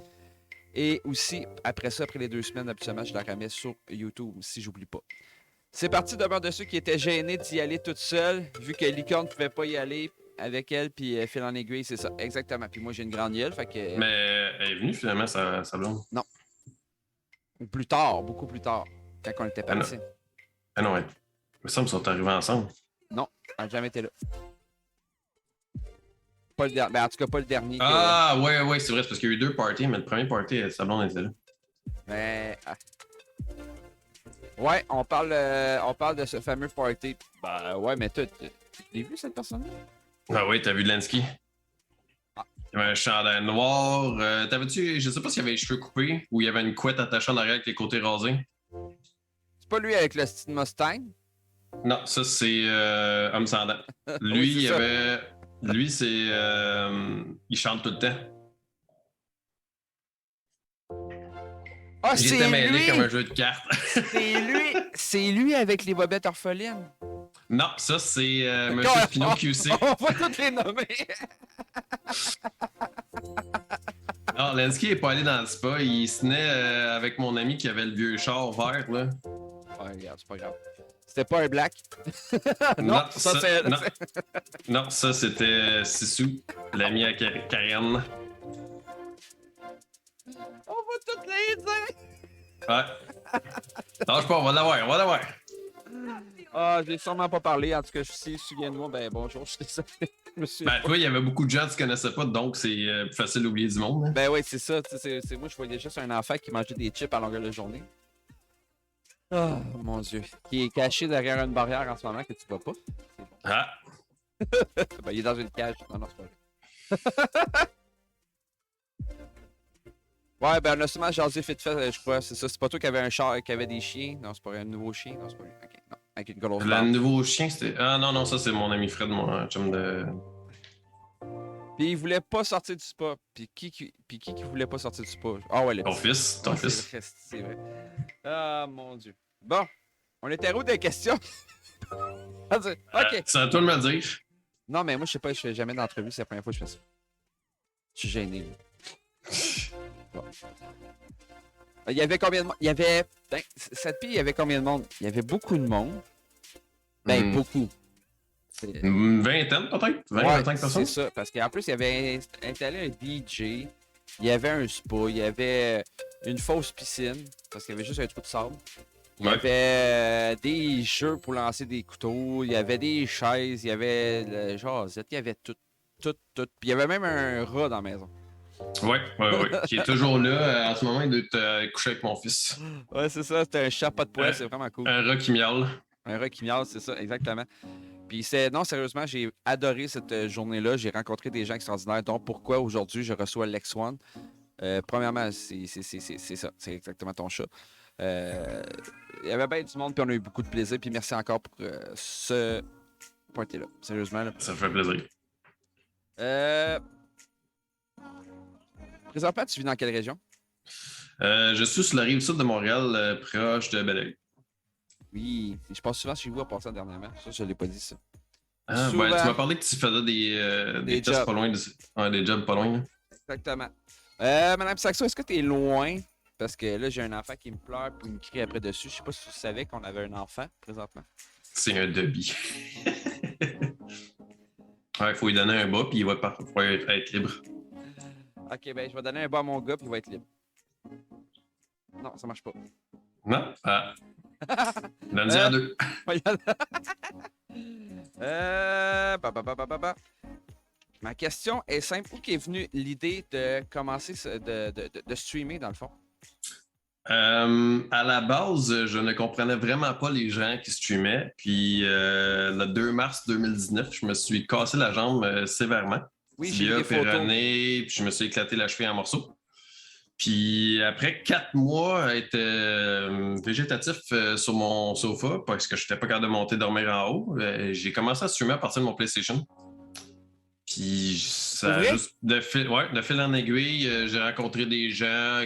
Et aussi, après ça, après les 2 semaines, habituellement, je la remets sur YouTube, si j'oublie pas. C'est parti de Meurs Dessus qui était gêné d'y aller toute seule, vu que Licorne ne pouvait pas y aller avec elle, puis fil en aiguille, c'est ça, exactement. Puis moi, j'ai une grande gueule, fait que... Mais elle est venue, finalement, sa blonde? Non. Plus tard, beaucoup plus tard, quand on était partis. Ah non, ouais. Il me semble qu'ils sont arrivés ensemble. Non, elle n'a jamais été là. Pas le dernier. Ben, en tout cas, pas le dernier. Ah, ouais, c'est vrai, c'est parce qu'il y a eu 2 parties, mais le premier party, sa blonde était là. Mais. Ouais, on parle de ce fameux party. Ben, ouais, mais tu l'as vu, cette personne-là? Ah, oui, t'as vu Lansky? Il y avait un chandail noir. T'avais-tu. Je sais pas s'il y avait les cheveux coupés ou il y avait une couette attachée en arrière avec les côtés rasés. C'est pas lui avec le style Mustang? Non, ça, c'est Homme sans dents. Lui, oui, il avait. Lui, c'est. Il chante tout le temps. Ah, il était mêlé comme un jeu de cartes. C'est lui avec les bobettes orphelines. Non, ça, c'est Monsieur Spino QC. On va toutes les nommer. Non, Lansky n'est pas allé dans le spa. Il se tenait avec mon ami qui avait le vieux char vert, là. Ouais, regarde, c'est pas grave. C'était pas un black. non, ça c'est. Non, ça c'était Sissou, l'ami à Karen. On va toutes les dire! Ouais. Lâche pas, on va l'avoir. Ah, je l'ai sûrement pas parlé. En tout cas, si souviens-moi, ben bonjour, je suis désolé. Ben, toi, il y avait beaucoup de gens que tu connaissais pas, donc c'est plus facile d'oublier du monde. Hein. Ben oui, c'est ça. Moi, je voyais juste un enfant qui mangeait des chips à longueur de journée. Oh mon Dieu. Qui est caché derrière une barrière en ce moment que tu vois pas. Ah! Ben, il est dans une cage. Non, c'est pas vrai. Ouais, ben on a sûrement jasé vite fait, je crois. C'est ça. C'est pas toi qui avait un char, qui avait des chiens. Non, c'est pas un nouveau chien. Non, c'est pas lui. Ok, non. Avec une grosse Le barbe. nouveau chien, c'était. Ah non, ça c'est mon ami Fred, mon chum de. Puis il voulait pas sortir du spa. Puis qui voulait pas sortir du spa? Ah ouais, Ton fils. Ton fils. C'est vrai. Ah mon Dieu. Bon, on était où des questions? Ok. C'est à toi de me le dire. Non, mais moi, je sais pas, je fais jamais d'entrevue, c'est la première fois que je fais ça. Je suis gêné. Bon. Il y avait combien de monde? Il y avait. Ben, cette fille, il y avait combien de monde? Il y avait beaucoup de monde. Ben, beaucoup. Une vingtaine, peut-être? 25 personnes? C'est ça, parce qu'en plus, il y avait installé un DJ, il y avait un spa, il y avait une fausse piscine, parce qu'il y avait juste un trou de sable. Il y avait des jeux pour lancer des couteaux, il y avait des chaises, il y avait le jasette, il y avait tout. Puis il y avait même un rat dans la maison. Ouais. Qui est toujours là. En ce moment, il doit être couché avec mon fils. Ouais, c'est ça, c'était un chat pas de poêle, c'est vraiment cool. Un rat qui miaule. Un rat qui miaule, c'est ça, exactement. Puis non, sérieusement, j'ai adoré cette journée-là. J'ai rencontré des gens extraordinaires. Donc, pourquoi aujourd'hui je reçois Lex One? Premièrement, c'est ça. C'est exactement ton chat. Il y avait bien du monde, puis on a eu beaucoup de plaisir. Puis merci encore pour ce pointé-là. Sérieusement. Là. Ça me fait plaisir. Présentement, tu vis dans quelle région? Je suis sur la rive sud de Montréal, proche de Belleuil. Oui, je passe souvent chez vous en passant dernièrement. Ça, je ne l'ai pas dit, ça. Ah, souvent... ben, tu m'as parlé que tu faisais des tests pas loin. Des jobs pas loin. Exactement. Madame Saxo, est-ce que tu es loin? Parce que là, j'ai un enfant qui me pleure et me crie après dessus. Je sais pas si tu savais qu'on avait un enfant présentement. C'est un débit. Il faut lui donner un bas puis il va être libre. Ok, ben je vais donner un bas à mon gars puis il va être libre. Non, ça marche pas. Non? Ah. Donne-y à deux. Ma question est simple. Où est venue l'idée de commencer de streamer dans le fond? À la base, je ne comprenais vraiment pas les gens qui streamaient. Puis le 2 mars 2019, je me suis cassé la jambe sévèrement. Oui, j'ai vu des photos. Puis je me suis éclaté la cheville en morceaux. Puis après 4 mois à être végétatif sur mon sofa parce que je n'étais pas capable de monter dormir en haut, j'ai commencé à streamer à partir de mon PlayStation. Puis ça a juste de fil en aiguille, j'ai rencontré des gens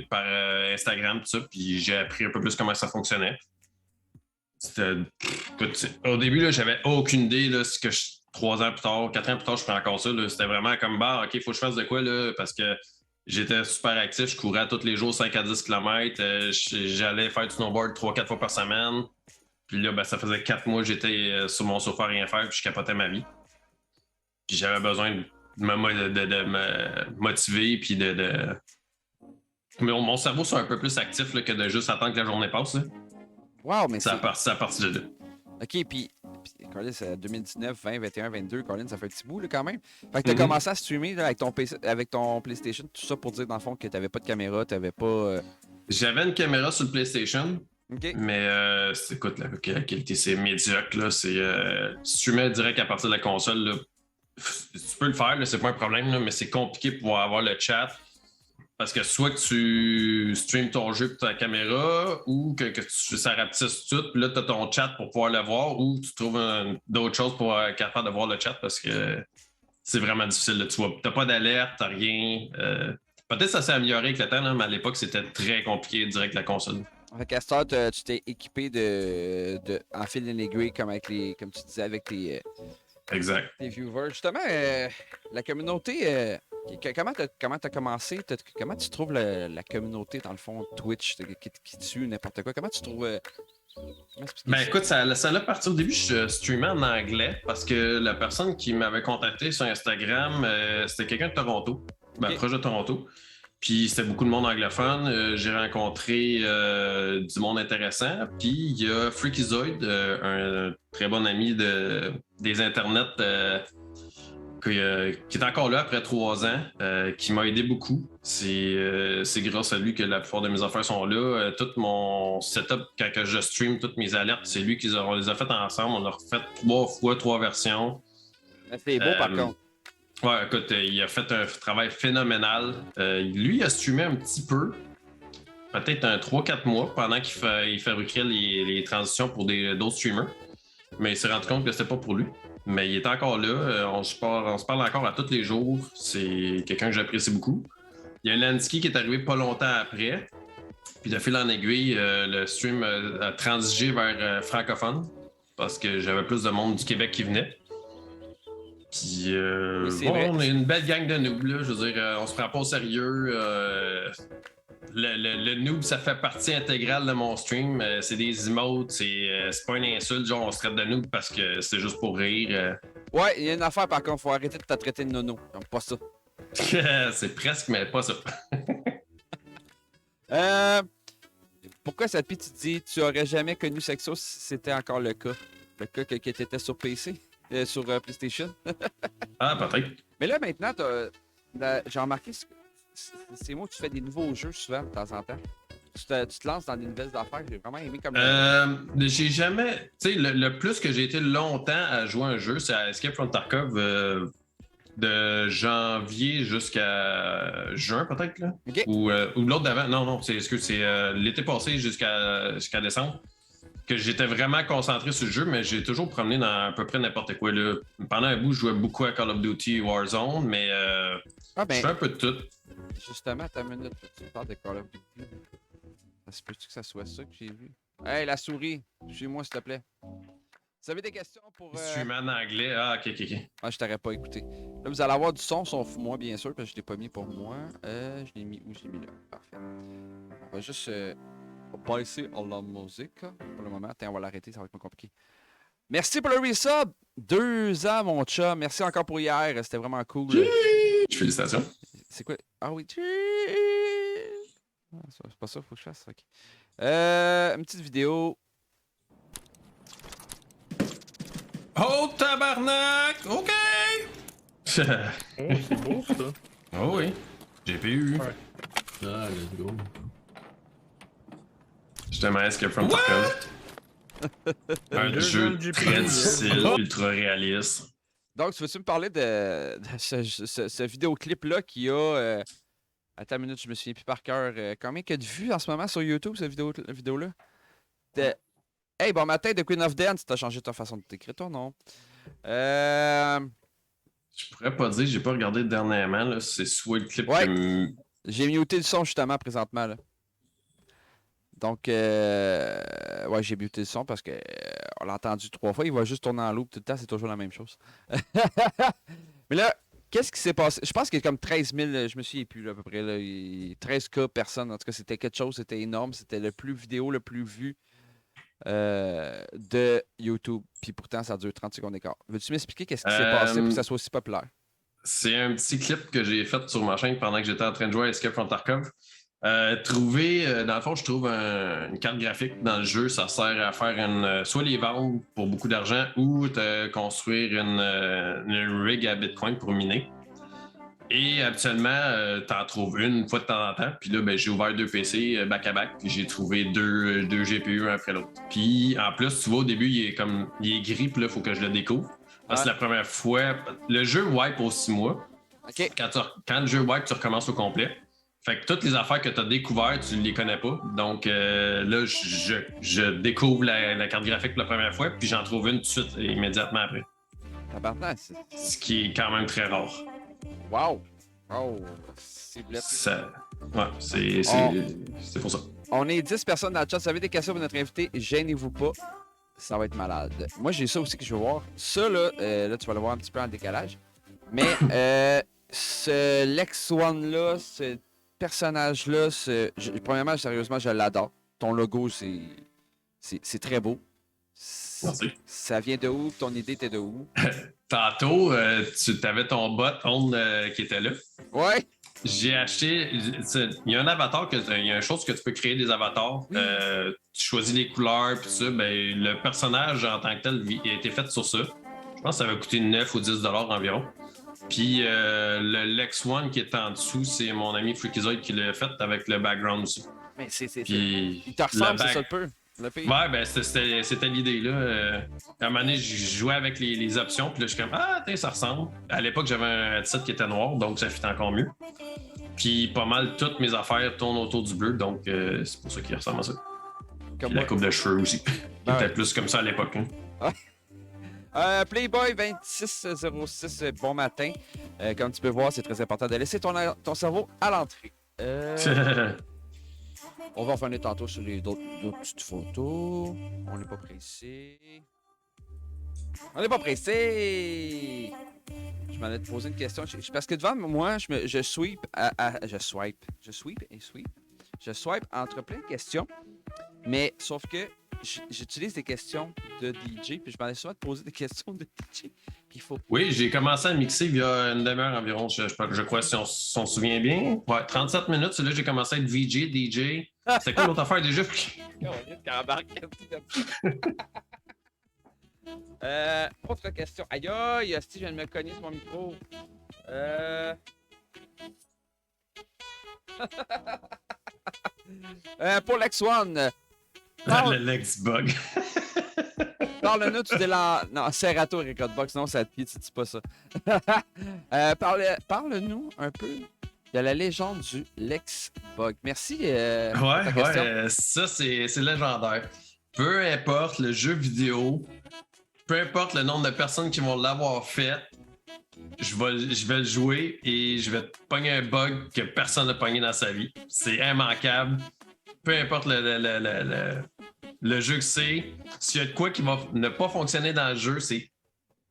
par Instagram, tout ça, puis j'ai appris un peu plus comment ça fonctionnait. Au début, là, j'avais aucune idée là, ce que 3 ans plus tard, 4 ans plus tard, je fais encore ça. C'était vraiment comme OK, il faut que je fasse de quoi là, parce que j'étais super actif, je courais tous les jours 5 à 10 km, j'allais faire du snowboard 3-4 fois par semaine. Puis là, ça faisait 4 mois que j'étais sur mon sofa à rien faire, puis je capotais ma vie. Puis j'avais besoin de me motiver, puis mon cerveau soit un peu plus actif là, que de juste attendre que la journée passe. Là. Wow, mais c'est à partir de là. OK, puis Colin, c'est 2019, 20, 21, 22, Colin, ça fait un petit bout là, quand même. Fait que t'as commencé à streamer là, avec ton PlayStation, tout ça pour dire dans le fond que t'avais pas de caméra, t'avais pas... J'avais une caméra sur le PlayStation, mais écoute, la qualité c'est médiocre. Là, streamer direct à partir de la console, là, tu peux le faire, là, c'est pas un problème, là, mais c'est compliqué pour avoir le chat. Parce que soit que tu streames ton jeu pour ta caméra ou que ça rapetisse tout, puis là, tu as ton chat pour pouvoir le voir ou tu trouves d'autres choses pour être capable de voir le chat parce que c'est vraiment difficile. Là. Tu n'as pas d'alerte, tu n'as rien. Peut-être que ça s'est amélioré avec le temps, là, mais à l'époque, c'était très compliqué direct la console. Fait Castor, tu t'es équipé en fil en aiguille comme tu disais avec tes viewers. Justement, la communauté... Comment t'as commencé? Comment tu trouves la communauté, dans le fond, Twitch, qui tue n'importe quoi? Comment tu trouves... écoute, ça l'a parti au début, je streamais en anglais parce que la personne qui m'avait contacté sur Instagram, c'était quelqu'un de Toronto, proche de Toronto. Puis c'était beaucoup de monde anglophone. J'ai rencontré du monde intéressant. Puis il y a Freakyzoid, un très bon ami des internets qui est encore là après 3 ans, qui m'a aidé beaucoup. C'est grâce à lui que la plupart de mes affaires sont là. Tout mon setup, quand que je stream, toutes mes alertes, c'est lui on les a faites ensemble. On a refait 3 fois 3 versions. C'est beau par contre. Ouais, écoute, il a fait un travail phénoménal. Lui, il a streamé un petit peu, peut-être 3-4 mois, pendant qu'il fabriquait les transitions pour d'autres streamers. Mais il s'est rendu compte que c'était pas pour lui. Mais il est encore là. On se parle encore à tous les jours. C'est quelqu'un que j'apprécie beaucoup. Il y a Lansky qui est arrivé pas longtemps après. Puis de fil en aiguille, le stream a transigé vers francophone parce que j'avais plus de monde du Québec qui venait. Puis, on est une belle gang de noobs, là. Je veux dire, on se prend pas au sérieux. Le noob, ça fait partie intégrale de mon stream. C'est des emotes, c'est pas une insulte. Genre, on se traite de noob parce que c'est juste pour rire. Ouais, il y a une affaire par contre, faut arrêter de te traiter de nono. J'aime pas ça. C'est presque, mais pas ça. Pourquoi ça te tu dis tu aurais jamais connu Sexo si c'était encore le cas? Le cas que tu étais sur PC? Sur PlayStation? Ah, peut-être. Mais là, maintenant, j'ai remarqué, c'est moi, tu fais des nouveaux jeux souvent, de temps en temps. Tu te lances dans des nouvelles affaires. J'ai vraiment aimé comme... J'ai jamais... Tu sais, le plus que j'ai été longtemps à jouer un jeu, c'est à Escape from Tarkov de janvier jusqu'à juin, peut-être, là. Okay. Ou l'autre d'avant. Non, c'est l'été passé jusqu'à décembre. Que j'étais vraiment concentré sur le jeu, mais j'ai toujours promené dans à peu près n'importe quoi. Là. Pendant un bout, je jouais beaucoup à Call of Duty Warzone, mais je fais un peu de tout. Justement, ta minute, tu parles de Call of Duty. Ça se peut-tu que ça soit ça que j'ai vu? Hey, la souris, suis-moi s'il te plaît. Vous avez des questions pour... Je suis en anglais. Ah, ok. Ah, je t'aurais pas écouté. Là, vous allez avoir du son, sauf moi, bien sûr, parce que je l'ai pas mis pour moi. Je l'ai mis où? Je l'ai mis là. Parfait. On va juste... baisser la musique pour le moment. Tiens, on va l'arrêter, ça va être moins compliqué. Merci pour le resub. 2 ans, mon chat. Merci encore pour hier. C'était vraiment cool. Félicitations. C'est quoi? Ah oui. C'est pas ça qu'il faut que je fasse. Okay. Une petite vidéo. Oh, tabarnak! OK! Oh, c'est beau, ça. Oh oui. GPU. Ouais. Ah, let's go. Justement, Escape from Tarkov. Un jeu très difficile, ultra réaliste. Donc, tu veux-tu me parler de ce vidéoclip-là qui a... attends une minute, je me souviens plus par cœur. Combien il y a de vues en ce moment sur YouTube, cette vidéo-là? Hey, bon matin de Queen of Dance. T'as changé ta façon de t'écrire, toi, non? Je pourrais pas dire, j'ai pas regardé dernièrement. Là. C'est soit le clip que... J'ai muté le son, justement, présentement, là. Donc, ouais, j'ai muté le son parce que on l'a entendu 3 fois. Il va juste tourner en loop tout le temps. C'est toujours la même chose. Mais là, qu'est-ce qui s'est passé? Je pense qu'il y a comme 13 000, je me souviens plus là, à peu près. Là, 13K personnes. En tout cas, c'était quelque chose. C'était énorme. C'était le plus vidéo, le plus vu de YouTube. Puis pourtant, ça dure 30 secondes d'écart. Veux-tu m'expliquer qu'est-ce qui s'est passé pour que ça soit aussi populaire? C'est un petit clip que j'ai fait sur ma chaîne pendant que j'étais en train de jouer à Escape from Tarkov. Dans le fond, je trouve une carte graphique dans le jeu, ça sert à faire soit les vendre pour beaucoup d'argent ou te construire une rig à Bitcoin pour miner. Et habituellement, t'en trouves une fois de temps en temps. Puis là, j'ai ouvert 2 PC back-à-back, puis j'ai trouvé deux GPU un après l'autre. Puis en plus, tu vois, au début, il est gris, puis là, il faut que je le découvre. Parce que c'est la première fois. Le jeu wipe aux 6 mois. Okay. Quand le jeu wipe, tu recommences au complet. Fait que toutes les affaires que tu as découvertes, tu ne les connais pas. Donc là, je découvre la carte graphique pour la première fois, puis j'en trouve une tout de suite, immédiatement après. Tabarnak. Ce qui est quand même très rare. Wow! Oh, c'est bleu. Ouais, c'est pour ça. On est 10 personnes dans le chat. Si vous avez des questions pour notre invité, gênez-vous pas. Ça va être malade. Moi, j'ai ça aussi que je veux voir. Ça, là, tu vas le voir un petit peu en décalage. Mais ce Lex One-là, ce personnage-là, premièrement, sérieusement, je l'adore. Ton logo, c'est très beau. Merci. Ça vient de où? Ton idée était de où? Tantôt, tu avais ton bot qui était là. Ouais. J'ai acheté. Il y a un avatar, il y a une chose que tu peux créer des avatars. Tu choisis les couleurs, puis ça. Ben, le personnage en tant que tel a été fait sur ça. Je pense que ça va coûter 9 ou 10 $ environ. Puis le Lex One qui est en dessous, c'est mon ami Freakazoid qui l'a fait avec le background aussi. Mais Puis il te ressemble, c'est ça le peu. Ouais, ben c'était l'idée là. À un moment donné, je jouais avec les options, puis là je suis comme ah, ça ressemble. À l'époque, j'avais un headset qui était noir, donc ça fit encore mieux. Puis pas mal toutes mes affaires tournent autour du bleu, donc c'est pour ça qu'il ressemble à ça. Puis la coupe de cheveux aussi. C'était plus comme ça à l'époque. Hein. Playboy 2606, bon matin. Comme tu peux voir, c'est très important de laisser ton cerveau à l'entrée. On va revenir tantôt sur les d'autres petites photos. On n'est pas pressé. On n'est pas pressé! Je m'en ai posé une question. Parce que devant moi, je swipe Je swipe entre plein de questions. Mais sauf que j'utilise des questions de DJ, puis je m'en ai souvent posé des questions de DJ. Puis faut... Oui, j'ai commencé à mixer il y a une demi-heure environ, je crois, si on se souvient bien. Ouais, 37 minutes, c'est là que j'ai commencé à être VJ, DJ. C'était quoi l'autre affaire déjà? Autre question. Aïe aïe, si je viens de me cogner sur mon micro. Pour Lex One. Le Lex Bug. Parle-nous Non, Serato Recordbox, non, ça te pied, tu dis pas ça. Parle-nous un peu de la légende du Lex Bug. Merci. Ça, c'est légendaire. Peu importe le jeu vidéo, peu importe le nombre de personnes qui vont l'avoir fait, je vais le jouer et je vais te pogner un bug que personne n'a pogné dans sa vie. C'est immanquable. Peu importe le jeu que c'est, s'il y a de quoi qui va ne pas fonctionner dans le jeu, c'est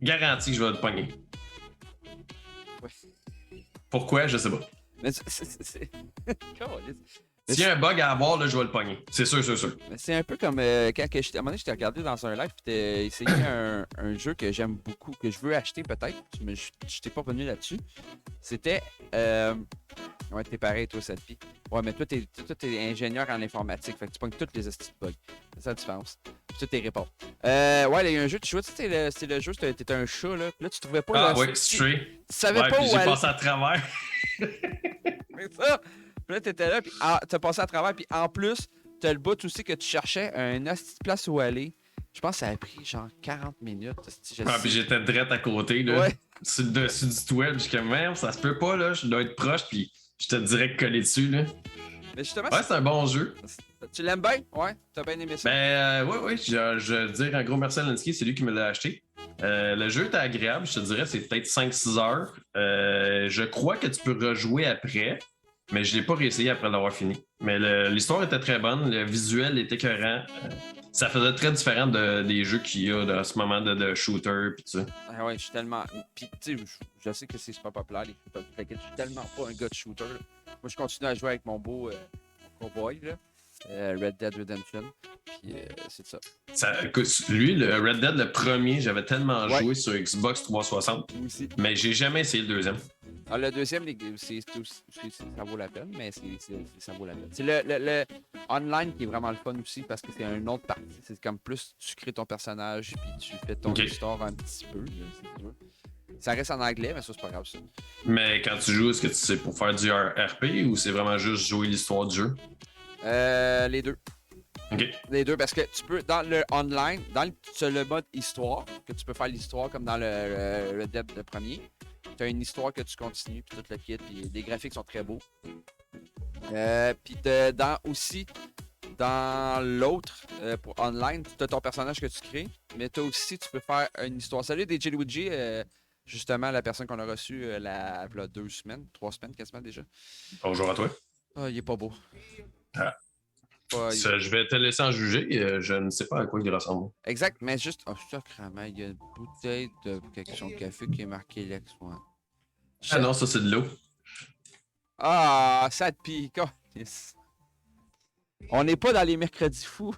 garanti que je vais le pogner. Ouais. Pourquoi? Je sais pas. Mais S'il y a un bug à avoir, là, je vais le pogner. C'est sûr. Mais c'est un peu comme quand à un moment donné, je t'ai regardé dans un live et t'as essayé un jeu que j'aime beaucoup, que je veux acheter peut-être, mais je t'ai pas venu là-dessus. C'était... Ouais, t'es pareil, toi, cette fille. Ouais, mais toi, t'es ingénieur en informatique, fait que tu pognes toutes les astuces de bugs. C'est ça la différence. Puis tout tes réponses. Ouais, il y a un jeu, tu jouais, c'était le jeu, t'étais un chat, là. Puis là, tu trouvais pas... Ah, ouais, Stray. Tu savais pas où j'ai passé à travers. C'est ça! Puis là, t'étais là, puis t'as passé à travers, puis en plus, t'as le bout aussi que tu cherchais un astuce place où aller. Je pense que ça a pris genre 40 minutes. Puis j'étais direct à côté, là. Ouais. Sur le dessus du toit, puis je suis comme, merde, ça se peut pas, là. Je dois être proche, puis j'étais direct collé dessus, là. Mais justement, ouais, c'est un bon jeu. Tu l'aimes bien? Ouais? T'as bien aimé ça? Oui. Je veux dire un gros merci à Lensky, c'est lui qui me l'a acheté. Le jeu était agréable, je te dirais, c'est peut-être 5-6 heures. Je crois que tu peux rejouer après. Mais je l'ai pas réessayé après l'avoir fini. Mais l'histoire était très bonne, le visuel était écœurant. Ça faisait très différent des jeux qu'il y a dans ce moment de shooter pis tout ça. Ah ouais, je suis tellement... Pis tu sais, je sais que c'est super populaire les shooters. Fait que je suis tellement pas un gars de shooter. Là. Moi, je continue à jouer avec mon beau cowboy, là. Red Dead Redemption. Puis c'est ça. Lui, le Red Dead, le premier, j'avais tellement joué sur Xbox 360. Aussi. Mais j'ai jamais essayé le deuxième. Ah, le deuxième, ça vaut la peine, mais ça vaut la peine. C'est le online qui est vraiment le fun aussi parce que c'est une autre partie. C'est comme plus tu crées ton personnage puis tu fais ton histoire un petit peu. Là, si tu veux. Ça reste en anglais, mais ça, c'est pas grave ça. Mais quand tu joues, est-ce que c'est pour faire du RP ou c'est vraiment juste jouer l'histoire du jeu? Les deux. OK. Les deux, parce que tu peux, dans le online, sur le mode histoire, que tu peux faire l'histoire comme dans le Red Dead le premier. Tu as une histoire que tu continues, puis tout le kit, puis les graphiques sont très beaux. Puis dans l'autre, pour online, tu as ton personnage que tu crées, mais tu peux faire une histoire. Salut DJ Luigi, justement, la personne qu'on a reçue il y a 2 semaines, 3 semaines quasiment déjà. Bonjour à toi. Ah, il est pas beau. Ah. Je vais te laisser en juger. Je ne sais pas à quoi il ressemble. Exact, mais juste... Oh, sacrément, il y a une bouteille de quelque chose de café qui est marqué Lex One. Ah non, ça c'est de l'eau. Ah, ça te pique. Oh, yes. On n'est pas dans les mercredis fous.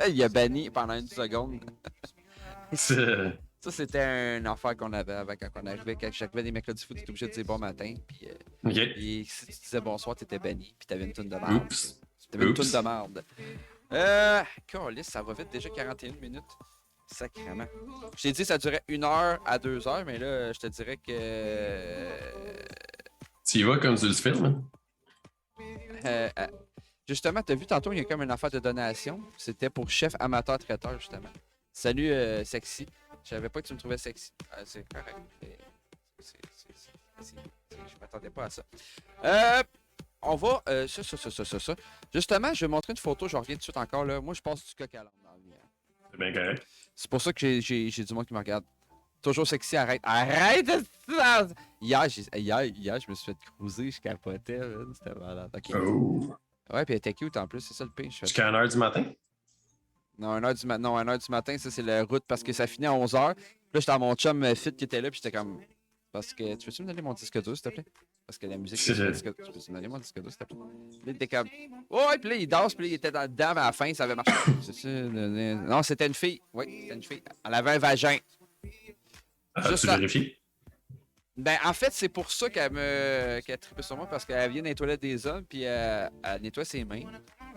Il a banni pendant 1 seconde. C'est Ça, c'était une affaire qu'on avait avant quand on arrivait. Quand j'arrivais des mercredis foot, t'étais obligé de dire bon matin. Puis, Ok. et si tu disais bonsoir, t'étais banni. Puis t'avais une toune de merde. Oups. T'avais une Oups. toune de merde. Calisse, ça va vite déjà 41 minutes. Sacrément. Je t'ai dit ça durait 1 heure à 2 heures, mais là, je te dirais que. Tu y vas comme tu le filmes? Justement, t'as vu tantôt, il y a comme une affaire de donation. C'était pour chef amateur traiteur, justement. Salut, sexy. Je savais pas que tu me trouvais sexy. C'est correct. Je m'attendais pas à ça. On va. Ça. Justement, je vais montrer une photo. Je reviens tout de suite encore. Là. Moi, je passe du coq à l'âne dans la vie. C'est bien correct. C'est pour ça que j'ai du monde qui me regarde. Toujours sexy, arrête. Arrête de... Hier, je me suis fait cruiser, je capotais. C'était malade. Okay. Oh. Ouais, puis elle était cute en plus, c'est ça le pire. Jusqu'à 1h du matin? Non, 1h du matin, ça c'est la route parce que ça finit à 11h. Puis là, j'étais à mon chum Fit qui était là, puis j'étais comme. Parce que. Tu veux-tu me donner mon disque dur, s'il te plaît? Parce que la musique. Tu peux-tu me donner mon disque dur, s'il te plaît? Là, il était comme. Ouais, puis là, il danse, puis là, il était dedans, mais à la fin, ça avait marché. Non, c'était une fille. Oui, c'était une fille. Elle avait un vagin. Tu vérifies? Ben, en fait, c'est pour ça qu'elle trippé sur moi, parce qu'elle vient dans les toilettes des hommes, puis elle nettoie ses mains,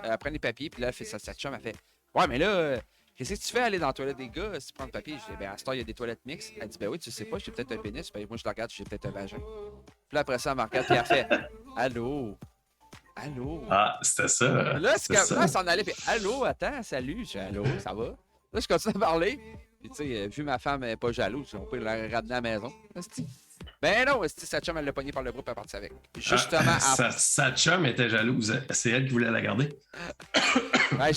elle prend les papiers, puis là, elle fait sa chum, elle fait « Ouais, mais là, qu'est-ce que tu fais aller dans la toilette des gars si tu prends le papier? » Je dis « Ben, à ce temps, il y a des toilettes mixtes. » Elle dit « Ben oui, tu sais pas, j'ai peut-être un pénis. » Ben, moi, je la regarde, j'ai peut-être un vagin. Puis là, après ça, elle me regarde, puis elle fait « Allô? Allô? » Ah, c'était ça. Là, c'est comme, là, elle s'en allait, puis « Allô, attends, salut. » Je dis « Allô, ça va? » Là, je continue à parler. Puis, tu sais, vu ma femme n'est pas jalouse, on peut la ramener à la maison. Ben non, sa chum, elle l'a pogné par le bras et elle est partie avec. Justement. Sa chum était jalouse. C'est elle qui voulait la garder. Ouais,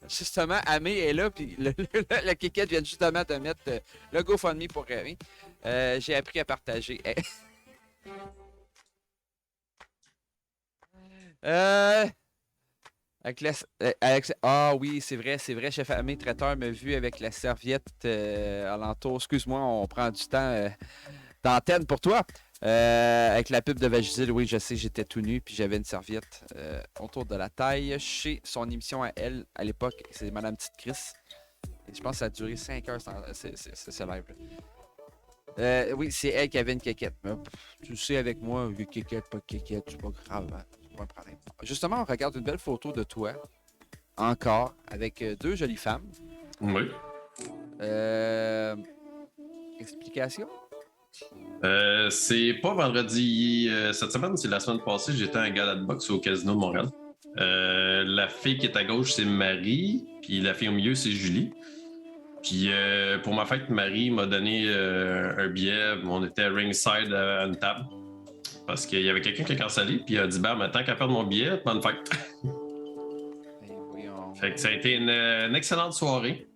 justement, Amé est là, puis le Kékette vient justement de mettre le GoFundMe pour Rémi. J'ai appris à partager. Ah oui, c'est vrai, chef Amé, traiteur m'a vu avec la serviette alentour. Excuse-moi, on prend du temps d'antenne pour toi. Avec la pub de Vagisil, oui, je sais, j'étais tout nu, puis j'avais une serviette autour de la taille. Chez son émission à elle, à l'époque, c'est Madame Petite Chris. Et je pense que ça a duré 5 heures, c'est live. Oui, c'est elle qui avait une kékette. Mais, tu sais, avec moi, kékette, pas kékette, c'est pas grave, hein, c'est pas un problème. Justement, on regarde une belle photo de toi, encore, avec 2 jolies femmes. Oui. Explication? C'est pas vendredi cette semaine, c'est la semaine passée. J'étais à un gala de boxe au Casino de Montréal. La fille qui est à gauche, c'est Marie. Puis la fille au milieu, c'est Julie. Puis pour ma fête, Marie m'a donné un billet. On était ringside à une table. Parce qu'il y avait quelqu'un qui a cancellé. Puis il a dit bah, tant qu'à perdre mon billet, bonne fête. Fait que ça a été une excellente soirée.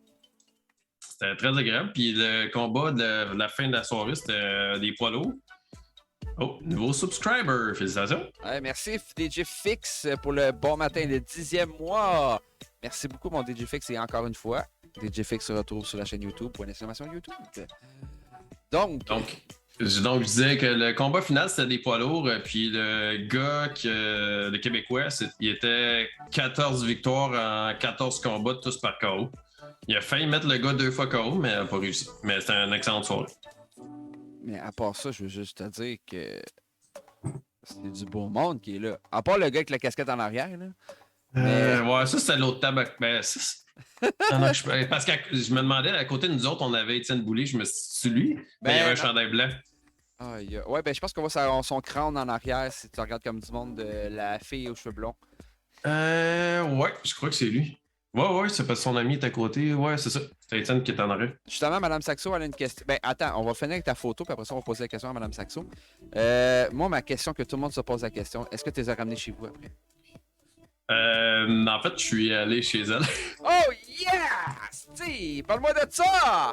C'était très agréable. Puis le combat de la fin de la soirée, c'était des poids lourds. Oh, nouveau subscriber. Félicitations. Ouais, merci DJ Fix pour le bon matin, le 10e mois. Merci beaucoup, mon DJ Fix. Et encore une fois, DJ Fix se retrouve sur la chaîne YouTube pour une exclamation YouTube. Donc, je disais que le combat final, c'était des poids lourds. Puis le gars, le Québécois, il était 14 victoires en 14 combats, tous par KO. Il a failli mettre le gars 2 fois KO, mais il n'a pas réussi. Mais c'était une excellente soirée. Mais à part ça, je veux juste te dire que c'est du beau monde qui est là. À part le gars avec la casquette en arrière, là. Ouais, ça, c'était l'autre table. Ben, parce que je me demandais, à côté de nous autres, on avait Étienne Boulay. Je me suis dit, c'est lui? Ben, il y avait un chandail blanc. Ouais, ben je pense qu'on voit son crâne en arrière si tu regardes comme du monde de la fille aux cheveux blonds. Ouais, je crois que c'est lui. Ouais, c'est parce que son ami est à côté. Ouais, c'est ça. C'est Étienne qui est en arrêt. Justement, Mme Saxo, elle a une question. Ben, attends, on va finir avec ta photo, puis après ça, on va poser la question à Mme Saxo. Moi, ma question, que tout le monde se pose la question, est-ce que tu les as ramenés chez vous après? En fait, je suis allé chez elle. Oh, yes! Steve, parle-moi de ça!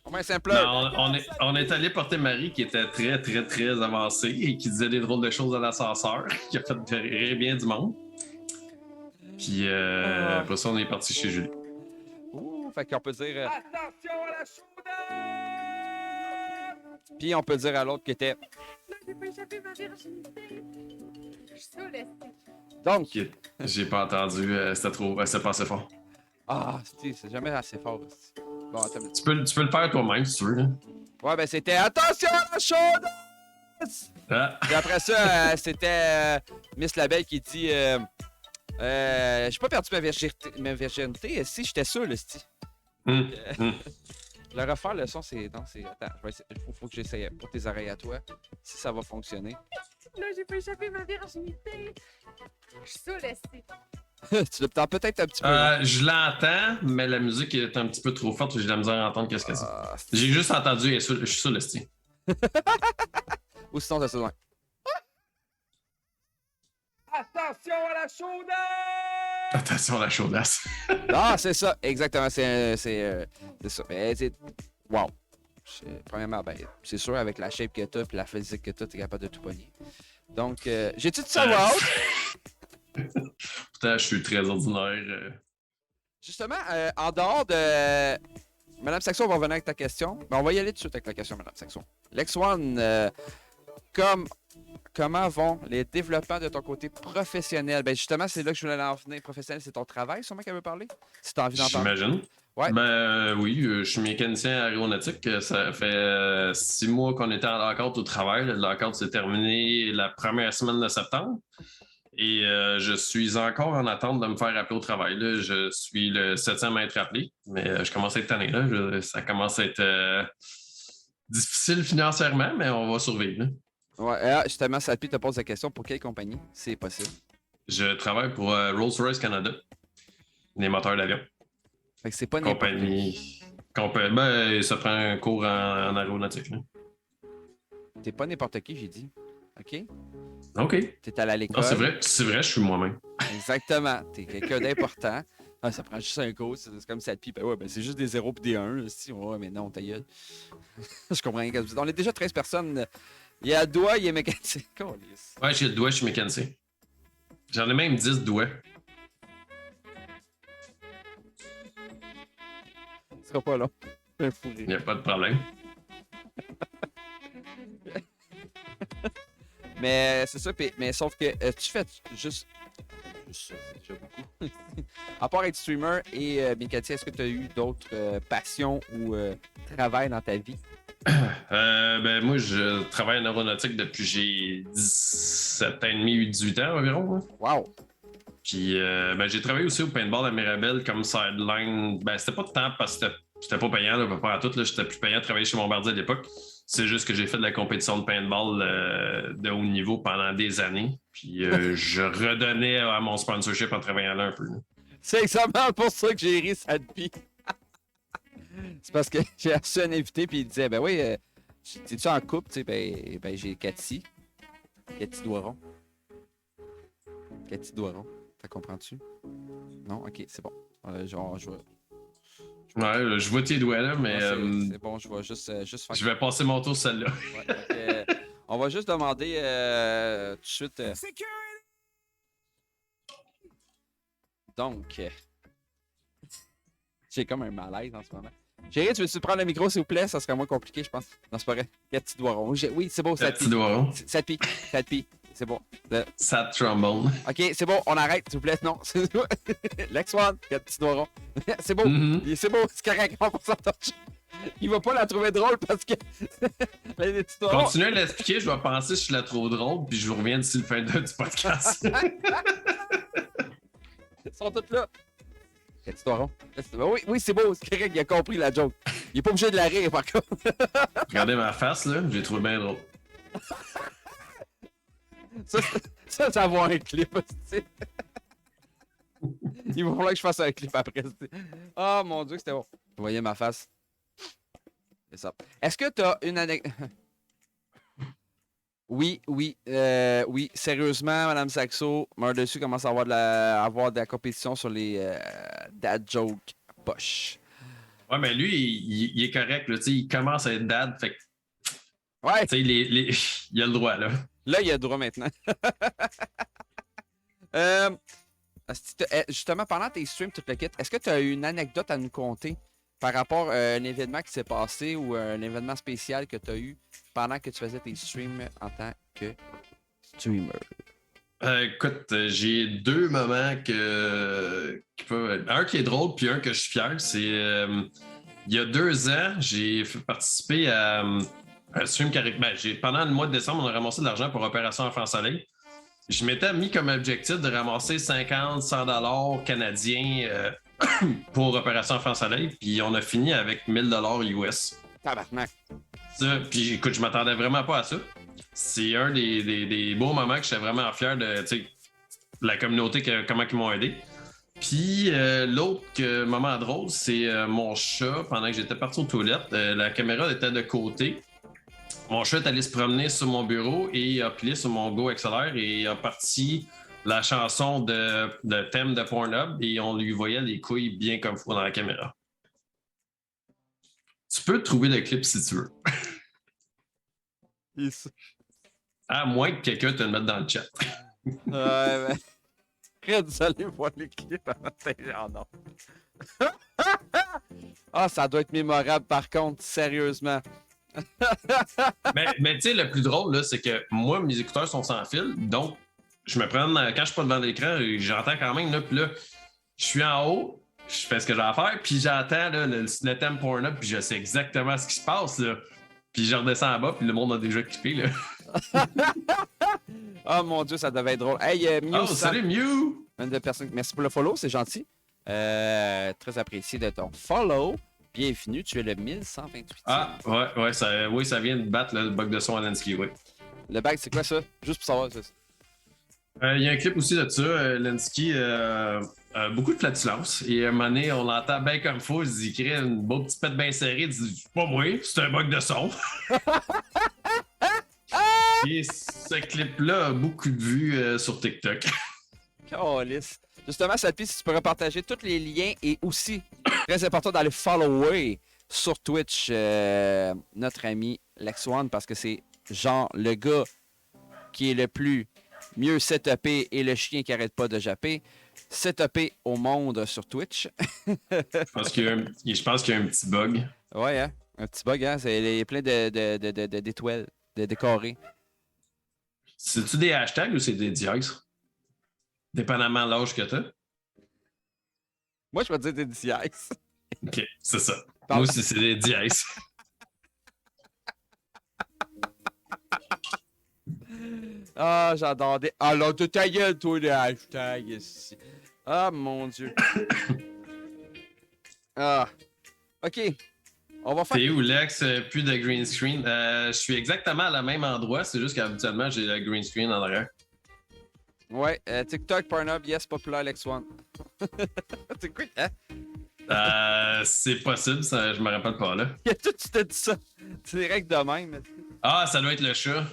Comment simple? On est allé porter Marie, qui était très, très, très avancée et qui disait des drôles de choses à l'ascenseur, qui a fait rire bien du monde. Puis après ça, on est parti chez Julie. Ouh, fait qu'on peut dire... Attention à la chaude! Puis on peut dire à l'autre qui était... J'ai pas échappé ma virginité. Je suis saoulée. Donc... J'ai pas entendu, c'était trop... c'était pas assez fort. Ah, c'est jamais assez fort. Bon, attends. Tu peux le faire toi-même si tu veux. Là. Ouais, ben c'était attention à la chaude! Ah. Puis après ça, c'était Miss Labelle qui dit j'ai pas perdu ma virginité. Si, j'étais sûr, le style. Le refaire le son, c'est. Non, c'est. Attends, faut que j'essaye pour tes oreilles à toi. Si ça va fonctionner. Là, j'ai pas échappé ma virginité. Je suis saoule, esti. Tu l'entends peut-être un petit peu. Je l'entends, mais la musique est un petit peu trop forte. J'ai de la misère à entendre qu'est-ce que c'est. J'ai juste entendu, je suis sur le style. Ou sinon, c'est loin. Attention à la chaudasse! Attention à la chaudasse. Ah, c'est ça, exactement. C'est ça. Mais c'est. Wow. Premièrement, ben, c'est sûr, avec la shape que t'as et la physique que t'as, t'es capable de tout pogner. Donc, j'ai-tu de savoir? Putain, je suis très ordinaire. Justement, en dehors de. Madame Saxon, on va revenir avec ta question. Mais on va y aller tout de suite avec la question, Madame Saxon. Lex One, comment vont les développements de ton côté professionnel? Ben justement, c'est là que je voulais en venir. Professionnel, c'est ton travail, sûrement qu'elle veut parler? Si tu as envie d'en parler. J'imagine. Ouais. Ben oui, je suis mécanicien aéronautique. Ça fait 6 mois qu'on était en lockout au travail. Le lockout s'est terminé la première semaine de septembre. Et je suis encore en attente de me faire appeler au travail. Là. Je suis le 7e à être appelé, mais je commence à être tanné. Là. Ça commence à être difficile financièrement, mais on va survivre. Là. Ouais, justement, Salpi te pose la question, pour quelle compagnie c'est possible? Je travaille pour Rolls-Royce Canada, des moteurs d'avion. Fait que c'est pas compagnie. Ben, ça prend un cours en aéronautique. Là. T'es pas n'importe qui, j'ai dit. OK? OK. T'es allé à l'école. Ah, c'est vrai, je suis moi-même. Exactement. T'es quelqu'un d'important. Ah, ça prend juste un cours. C'est comme ça de pipe. Ouais, ben c'est juste des 0 et des 1. Si, ouais, mais non, ta gueule. Je comprends rien. On est déjà 13 personnes. Il y a doigt, il y a mécanicien. Ouais, j'ai le doigt, je suis mécanicien. J'en ai même 10 doigts. Ce sera pas long. Il n'y a pas de problème. Mais c'est ça, mais sauf que tu fais juste ça, c'est déjà beaucoup. À part être streamer et mécanicien, est-ce que tu as eu d'autres passions ou travail dans ta vie? Ben moi, je travaille en aéronautique depuis j'ai 17 ans et demi, 18 ans environ. Hein. Wow! Puis ben, j'ai travaillé aussi au paintball à Mirabel comme sideline. Ben c'était pas de temps parce que c'était pas payant, là, pas à tout. J'étais plus payant de travailler chez Bombardier à l'époque. C'est juste que j'ai fait de la compétition de paintball de haut niveau pendant des années. Puis je redonnais à mon sponsorship en travaillant là un peu. Là. C'est exactement pour ça que j'ai ri Sadpi. C'est parce que j'ai reçu un invité puis il disait ben oui, t'es-tu en couple? Tu sais, ben j'ai Cathy. Cathy Doiron. Cathy Doiron. T'as comprends-tu? Non? Ok, c'est bon. Genre, Ouais, je vois tes doigts là, mais. C'est bon, je vais juste faire. Je vais passer mon tour celle-là. Ouais, on va juste demander tout de suite. Donc, j'ai comme un malaise en ce moment. Chérie, tu veux-tu prendre le micro, s'il vous plaît? Ça serait moins compliqué, je pense. Non, c'est pas vrai. Cathy Doiron. Oui, c'est bon, ça Cathy Doiron. Sadpi. C'est bon. Sad trombone. OK, c'est bon, on arrête, s'il vous plaît. Non, c'est Lex One, Cathy Doiron. C'est beau. C'est beau, c'est correct. On va s'en torcher. Il va pas la trouver drôle parce que. Continue à l'expliquer, je vais penser si je la trouve drôle, puis je vous reviens d'ici le fin du podcast. Ils sont tous là. Cathy Doiron. Oui, c'est beau, c'est correct, il a compris la joke. Il est pas obligé de la rire, par contre. Regardez ma face, là, j'ai trouvé bien drôle. Ça va avoir un clip, tu Il va falloir que je fasse un clip après. Oh mon Dieu, c'était bon. Vous voyez ma face? C'est ça. Est-ce que tu as une anecdote? Oui. Sérieusement, Madame Saxo, Meurs-dessus commence à avoir de la compétition sur les dad jokes poche. Ouais, mais lui, il est correct. Là, il commence à être dad. Fait que, ouais. Il a le droit, là. Là, il a le droit maintenant. Justement, pendant tes streams, tout le kit, est-ce que tu as une anecdote à nous conter par rapport à un événement qui s'est passé ou un événement spécial que tu as eu pendant que tu faisais tes streams en tant que streamer? Écoute, j'ai 2 moments qui peuvent être... Un qui est drôle, puis un que je suis fier. C'est Il y a 2 ans, j'ai participé à un stream pendant le mois de décembre, on a ramassé de l'argent pour Opération Enfant Soleil. Je m'étais mis comme objectif de ramasser 50-100 $ canadiens pour Opération Enfant Soleil, puis on a fini avec 1000 $ US. Tabarnak. Ça, puis écoute, je m'attendais vraiment pas à ça. C'est un des beaux moments que j'étais vraiment fier de la communauté, comment ils m'ont aidé. Puis l'autre moment drôle, c'est mon chat, pendant que j'étais parti aux toilettes, la caméra était de côté. Mon chat est allé se promener sur mon bureau et a plié sur mon Go XLR et a parti la chanson de thème de Pornhub et on lui voyait les couilles bien comme faut dans la caméra. Tu peux trouver le clip si tu veux. Yes. À moins que quelqu'un te le mette dans le chat. Ouais, ben. Vous allez voir les clips avant de genre non. Ah, ça doit être mémorable par contre, sérieusement. mais tu sais, le plus drôle, là, c'est que moi, mes écouteurs sont sans fil, donc je me prends, quand je suis pas devant l'écran, j'entends quand même, là, puis là, je suis en haut, je fais ce que j'ai à faire, puis j'entends là, le thème Pornhub, puis je sais exactement ce qui se passe, là. Puis je redescends en bas, puis le monde a déjà clippé, là. Oh mon Dieu, ça devait être drôle. Hey, Mew. Oh, salut Mew! Une de personnes... Merci pour le follow, c'est gentil. Très apprécié de ton follow. Bienvenue, tu es le 1128. Ah, ouais, ça vient de battre le bug de son à Lensky, oui. Le bug, c'est quoi ça? Juste pour savoir ça. Il y a un clip aussi de ça. Lensky beaucoup de flatulence. Et à un moment donné, on l'entend bien comme faux. Il crée une beau petite pète bien serrée. Il dit pas moi, c'est un bug de son. Et ce clip-là a beaucoup de vues sur TikTok. Calisse. Justement, Salpi, si tu pourrais partager tous les liens et aussi, très important, d'aller follower sur Twitch notre ami Lex One parce que c'est genre le gars qui est le plus mieux setupé et le chien qui arrête pas de japper. Setupé au monde sur Twitch. Je pense qu'il y a un petit bug. Ouais, hein? Un petit bug, hein? Il y a plein d'étoiles, de carrés. C'est-tu des hashtags ou c'est des dièses? Dépendamment de l'âge que t'as. Moi, je vais te dire des dièses. OK, c'est ça. Moi aussi, c'est des dièses. Ah, j'adore des... Ah, là, ta gueule, toi, les hashtags ici. Ah, mon Dieu. Ah. OK. On va faire... T'es où, Lex? Plus de green screen. Je suis exactement à la même endroit, c'est juste qu'habituellement, j'ai le green screen en arrière. Ouais, TikTok, Pornhub, yes, populaire, Lex One. C'est quoi, hein? C'est possible, ça, je me rappelle pas, là. Il y a tout, tu t'as dit ça. C'est direct de même. Ah, ça doit être le chat.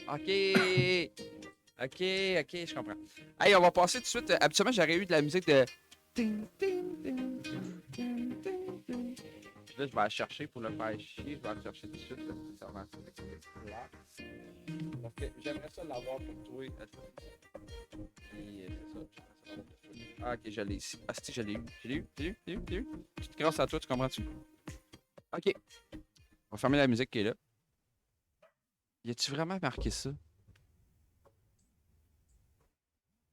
OK. OK, je comprends. Hey, on va passer tout de suite. Habituellement, j'aurais eu de la musique de... Là, je vais la chercher pour le faire chier. Je vais la chercher tout de suite. Ça va parce que j'aimerais ça l'avoir pour toi. Puis, c'est ça. Ah, ok, je l'ai ici. Ah, si, je l'ai eu. Je l'ai eu. Grâce à toi, tu comprends-tu? Ok. On va fermer la musique qui est là. Y a-tu vraiment marqué ça?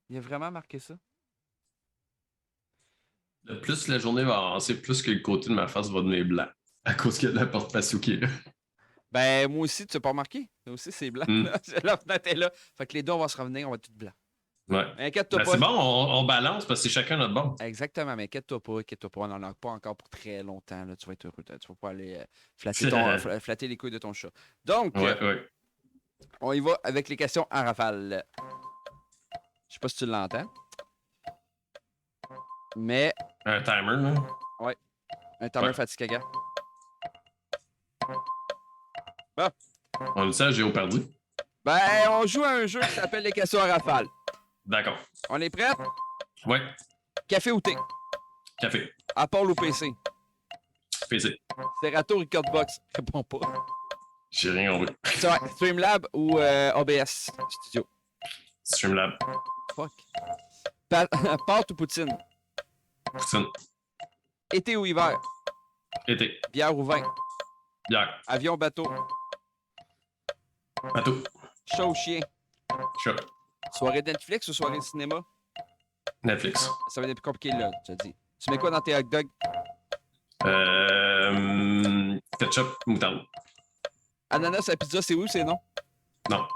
Il a vraiment marqué ça? Le plus la journée va avancer, plus que le côté de ma face va devenir blanc. À cause qu'il y a de la porte patio qui est là. Ben, moi aussi, tu n'as pas remarqué? Moi aussi, c'est blanc. Là. La fenêtre est là. Fait que les deux, on va se revenir, on va être tout blanc. Ouais. Inquiète-toi pas. C'est bon, on balance parce que c'est chacun notre bon. Exactement, mais inquiète-toi pas. On n'en a pas encore pour très longtemps. Là. Tu vas être heureux. Tu vas pas aller flatter les couilles de ton chat. Donc, on y va avec les questions en rafale. Je sais pas si tu l'entends. Mais. Un timer, là. Ouais. Un timer Fatigaga. Bon. On dit ça à Géo perdu? Ben, on joue à un jeu qui s'appelle les questions en rafale. D'accord. On est prêt? Ouais. Café ou thé? Café. Apple ou PC? PC. Serato ou Recordbox? Réponds pas. J'ai rien compris. Streamlab ou OBS Studio? Streamlab. Fuck. Pâte ou poutine? Poutine. Été ou hiver? Été. Bière ou vin? Bière. Avion ou bateau? Bateau. Chat ou chien? Chat. Soirée Netflix ou soirée cinéma? Netflix. Ça va être plus compliqué là, tu as dit. Tu mets quoi dans tes hot dogs? Ketchup, moutarde. Ananas à pizza, c'est oui ou c'est non? Non.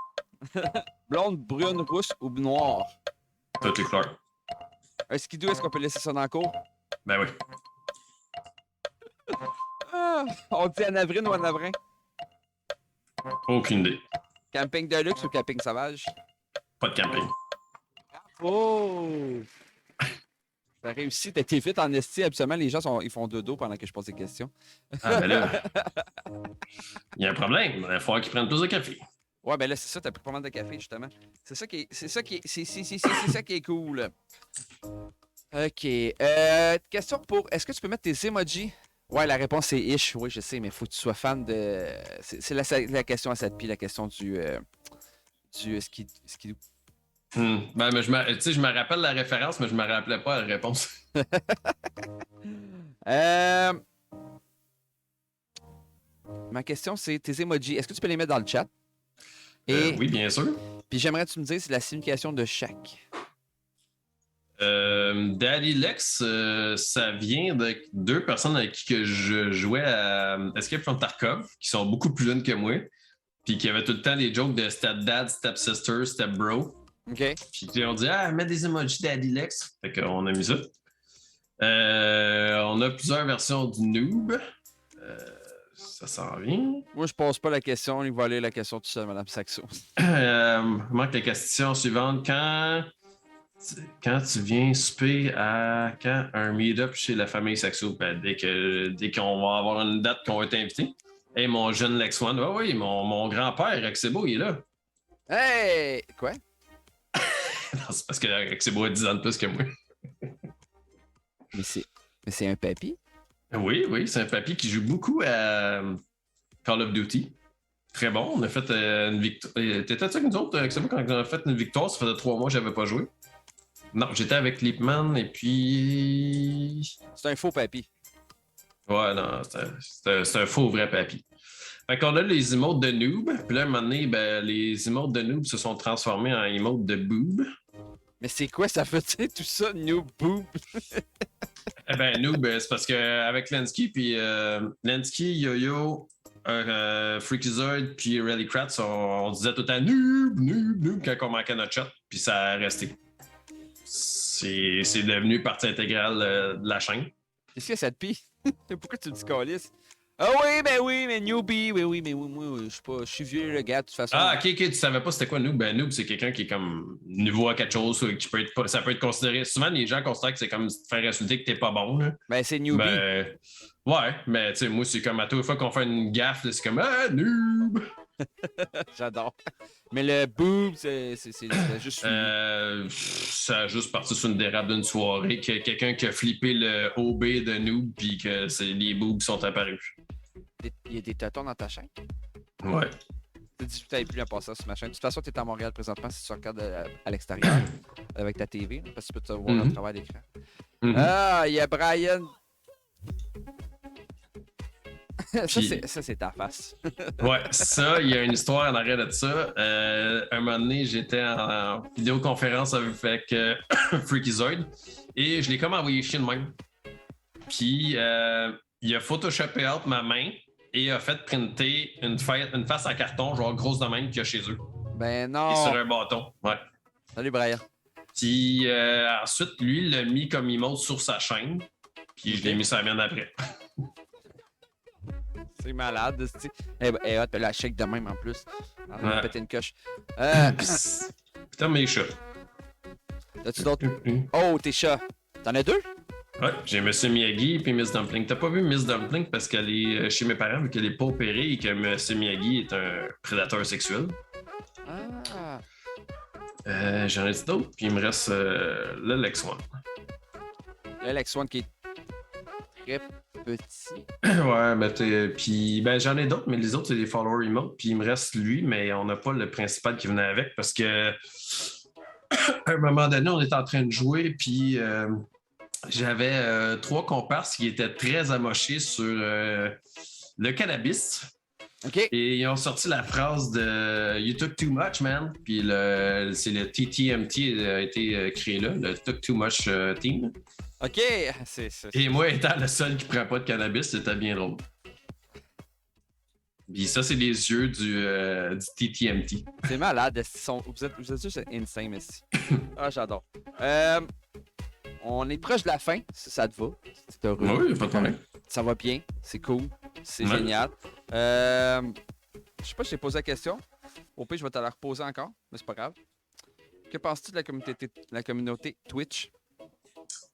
Blonde, brune, rousse ou noire? Toutes les couleurs. Un skidoo, est-ce qu'on peut laisser ça dans le cours? Ben oui. Ah, on dit anavrine ou anavrin? Aucune idée. Camping de luxe ou camping sauvage? Pas de camping. Oh! T'as réussi, t'as été vite en esti. Habituellement, les gens ils font dodo pendant que je pose des questions. Ah, ben là. Il y a un problème. Il va falloir qu'ils prennent plus de café. Ouais, ben là, c'est ça, t'as pris pas mal de café, justement. C'est ça qui est cool. OK. Question pour... Est-ce que tu peux mettre tes emojis? Ouais, la réponse c'est ish. Oui, je sais, mais faut que tu sois fan de... C'est la question à 7 pieds, la question du skidoo. Ben, mais je me rappelle la référence, mais je me rappelais pas la réponse. Ma question, c'est tes emojis. Est-ce que tu peux les mettre dans le chat? Oui, bien sûr. Puis j'aimerais que tu me dises la signification de chaque. Daddy Lex, ça vient de deux personnes avec qui que je jouais à Escape from Tarkov, qui sont beaucoup plus jeunes que moi, puis qui avaient tout le temps des jokes de stepdad, stepsister, stepbro. OK. Puis on dit, mets des emojis Daddy Lex. Fait qu'on a mis ça. On a plusieurs versions du noob. Ça s'en vient. Moi, je pose pas la question. Il va aller la question tout seul, Mme Saxo. Manque la question suivante. Quand tu viens souper à un meet-up chez la famille Saxo, ben, dès qu'on va avoir une date qu'on va être invité. Hey, mon jeune Lex One. Ah oui, mon grand-père, Axebo, il est là. Hey! Quoi? Non, c'est parce que Axebo a 10 ans de plus que moi. Mais c'est un papy? Oui, c'est un papy qui joue beaucoup à Call of Duty. Très bon. On a fait une victoire. T'étais-tu avec nous autres, Axebo, quand on a fait une victoire? Ça faisait 3 mois que j'avais pas joué. Non, j'étais avec Leapman et puis... C'est un faux papy. Ouais, non, c'est un faux vrai papy. Fait qu'on a les emotes de noob, puis là, à un moment donné, ben, les emotes de noob se sont transformés en emotes de boob. Mais c'est quoi ça fait tout ça, noob boob? Eh ben, noob, c'est parce qu'avec Lensky, puis Lensky, Yo-Yo, Freakazoid, puis Rallycrats, on disait tout le temps noob quand on manquait notre shot, puis ça a resté. C'est devenu partie intégrale de la chaîne. Qu'est-ce que ça te pille? Pourquoi tu me dis calice? Ah oui, mais newbie, oui, mais moi, je suis vieux, le gars, de toute façon. Ah, ok, tu savais pas c'était quoi noob? Ben, noob, c'est quelqu'un qui est comme nouveau à quelque chose, ça peut être considéré. Souvent, les gens considèrent que c'est comme te faire insulter que t'es pas bon, là. Ben, c'est newbie. Ben, ouais, mais tu sais, moi, c'est comme à toute fois qu'on fait une gaffe, là, c'est comme noob! J'adore. Mais le boob, c'est juste... ça a juste parti sur une dérape d'une soirée, que quelqu'un qui a flippé le OB de noob, puis que les boobs sont apparus. Il y a des tatons dans ta chaîne? Ouais. Tu dis que tu n'avais plus à passer sur ma chaîne. De toute façon, tu es à Montréal présentement si tu regardes à l'extérieur avec ta TV, là, parce que tu peux te voir le travail d'écran. Ah, il y a Brian. Ça, c'est ta face. Ouais, ça, il y a une histoire en arrière de ça. Un moment donné, j'étais en vidéoconférence avec Freakazoid et je l'ai comme envoyé chier de même. Puis, il a photoshopé out ma main et a fait printer une face en carton, genre grosse de même qu'il y a chez eux. Ben non! Et sur un bâton, ouais. Salut, Brian. Puis, ensuite, lui, il l'a mis comme emote sur sa chaîne. Puis, je l'ai mis sur la mienne après. C'est malade, c'est. Eh, hot, la shake de même en plus. On va péter une coche. Putain, mes chats. As-tu d'autres? Oh, tes chats. T'en as 2? Ouais, j'ai Monsieur Miyagi et Miss Dumpling. T'as pas vu Miss Dumpling parce qu'elle est chez mes parents vu qu'elle est pas opérée et que Monsieur Miyagi est un prédateur sexuel. Ah. J'en ai dit d'autres, puis il me reste le Lex One. Le Lex One qui est très petit. Ouais, mais puis ben j'en ai d'autres, mais les autres c'est des follower emotes, puis il me reste lui, mais on n'a pas le principal qui venait avec parce que à un moment donné, on était en train de jouer, puis j'avais 3 comparses qui étaient très amochés sur le cannabis. OK. Et ils ont sorti la phrase de You took too much, man. Puis c'est le TTMT a été créé là, le Took Too Much Team. OK, Et moi, étant le seul qui prend pas de cannabis, c'était bien drôle. Puis ça, c'est les yeux du TTMT. C'est malade. Vous êtes juste insane, merci. Ah, j'adore. On est proche de la fin, si ça te va. C'est heureux. Oui, pas de problème. Ça va bien, c'est cool, c'est Ouais. génial. Je sais pas si j'ai posé la question. Au pire, je vais te la reposer encore, mais c'est pas grave. Que penses-tu de la communauté Twitch?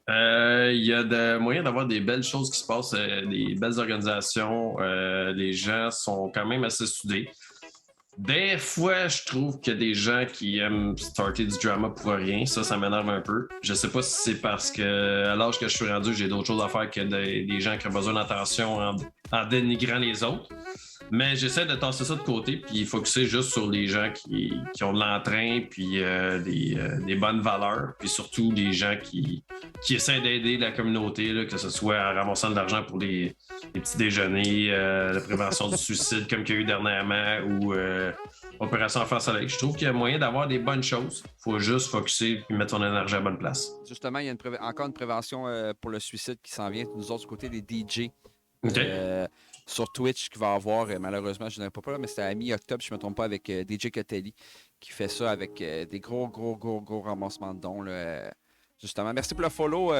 Il y a moyen d'avoir des belles choses qui se passent, des belles organisations. Les gens sont quand même assez soudés. Des fois, je trouve qu'il y a des gens qui aiment starter du drama pour rien. Ça m'énerve un peu. Je sais pas si c'est parce que à l'âge que je suis rendu, j'ai d'autres choses à faire que des gens qui ont besoin d'attention en dénigrant les autres. Mais j'essaie de tasser ça de côté puis focuser juste sur les gens qui ont de l'entrain puis des bonnes valeurs. Puis surtout des gens qui essaient d'aider la communauté, là, que ce soit en ramassant de l'argent pour les petits déjeuners, la prévention du suicide comme qu'il y a eu dernièrement ou Opération Enfant Soleil. Je trouve qu'il y a moyen d'avoir des bonnes choses. Il faut juste focuser et mettre son énergie à la bonne place. Justement, il y a encore une prévention pour le suicide qui s'en vient. Nous autres, du côté des DJ. OK. Sur Twitch qui va avoir, malheureusement, je n'ai pas là, mais c'était à mi-octobre, je ne me trompe pas, avec DJ Cotelli qui fait ça avec des gros ramassements de dons. Là, justement. Merci pour le follow.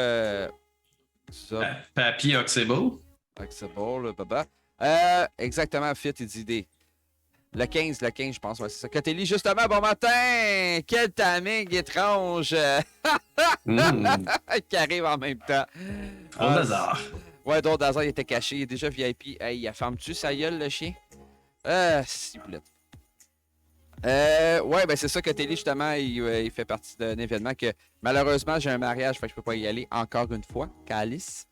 Papy Oxable. Oxable, baba. Exactement, Fit, il dit le 15, je pense. Ouais, c'est ça. Cotelli, justement, bon matin! Quel timing étrange! Qui arrive en même temps. Au hasard. Ouais, d'autres hasard, il était caché. Il est déjà VIP. Hey, il ferme-tu sa gueule, le chien? S'il vous plaît. Ouais, ben c'est ça que Télé, justement, il fait partie d'un événement que, malheureusement, j'ai un mariage, fait que je peux pas y aller encore une fois, Calice.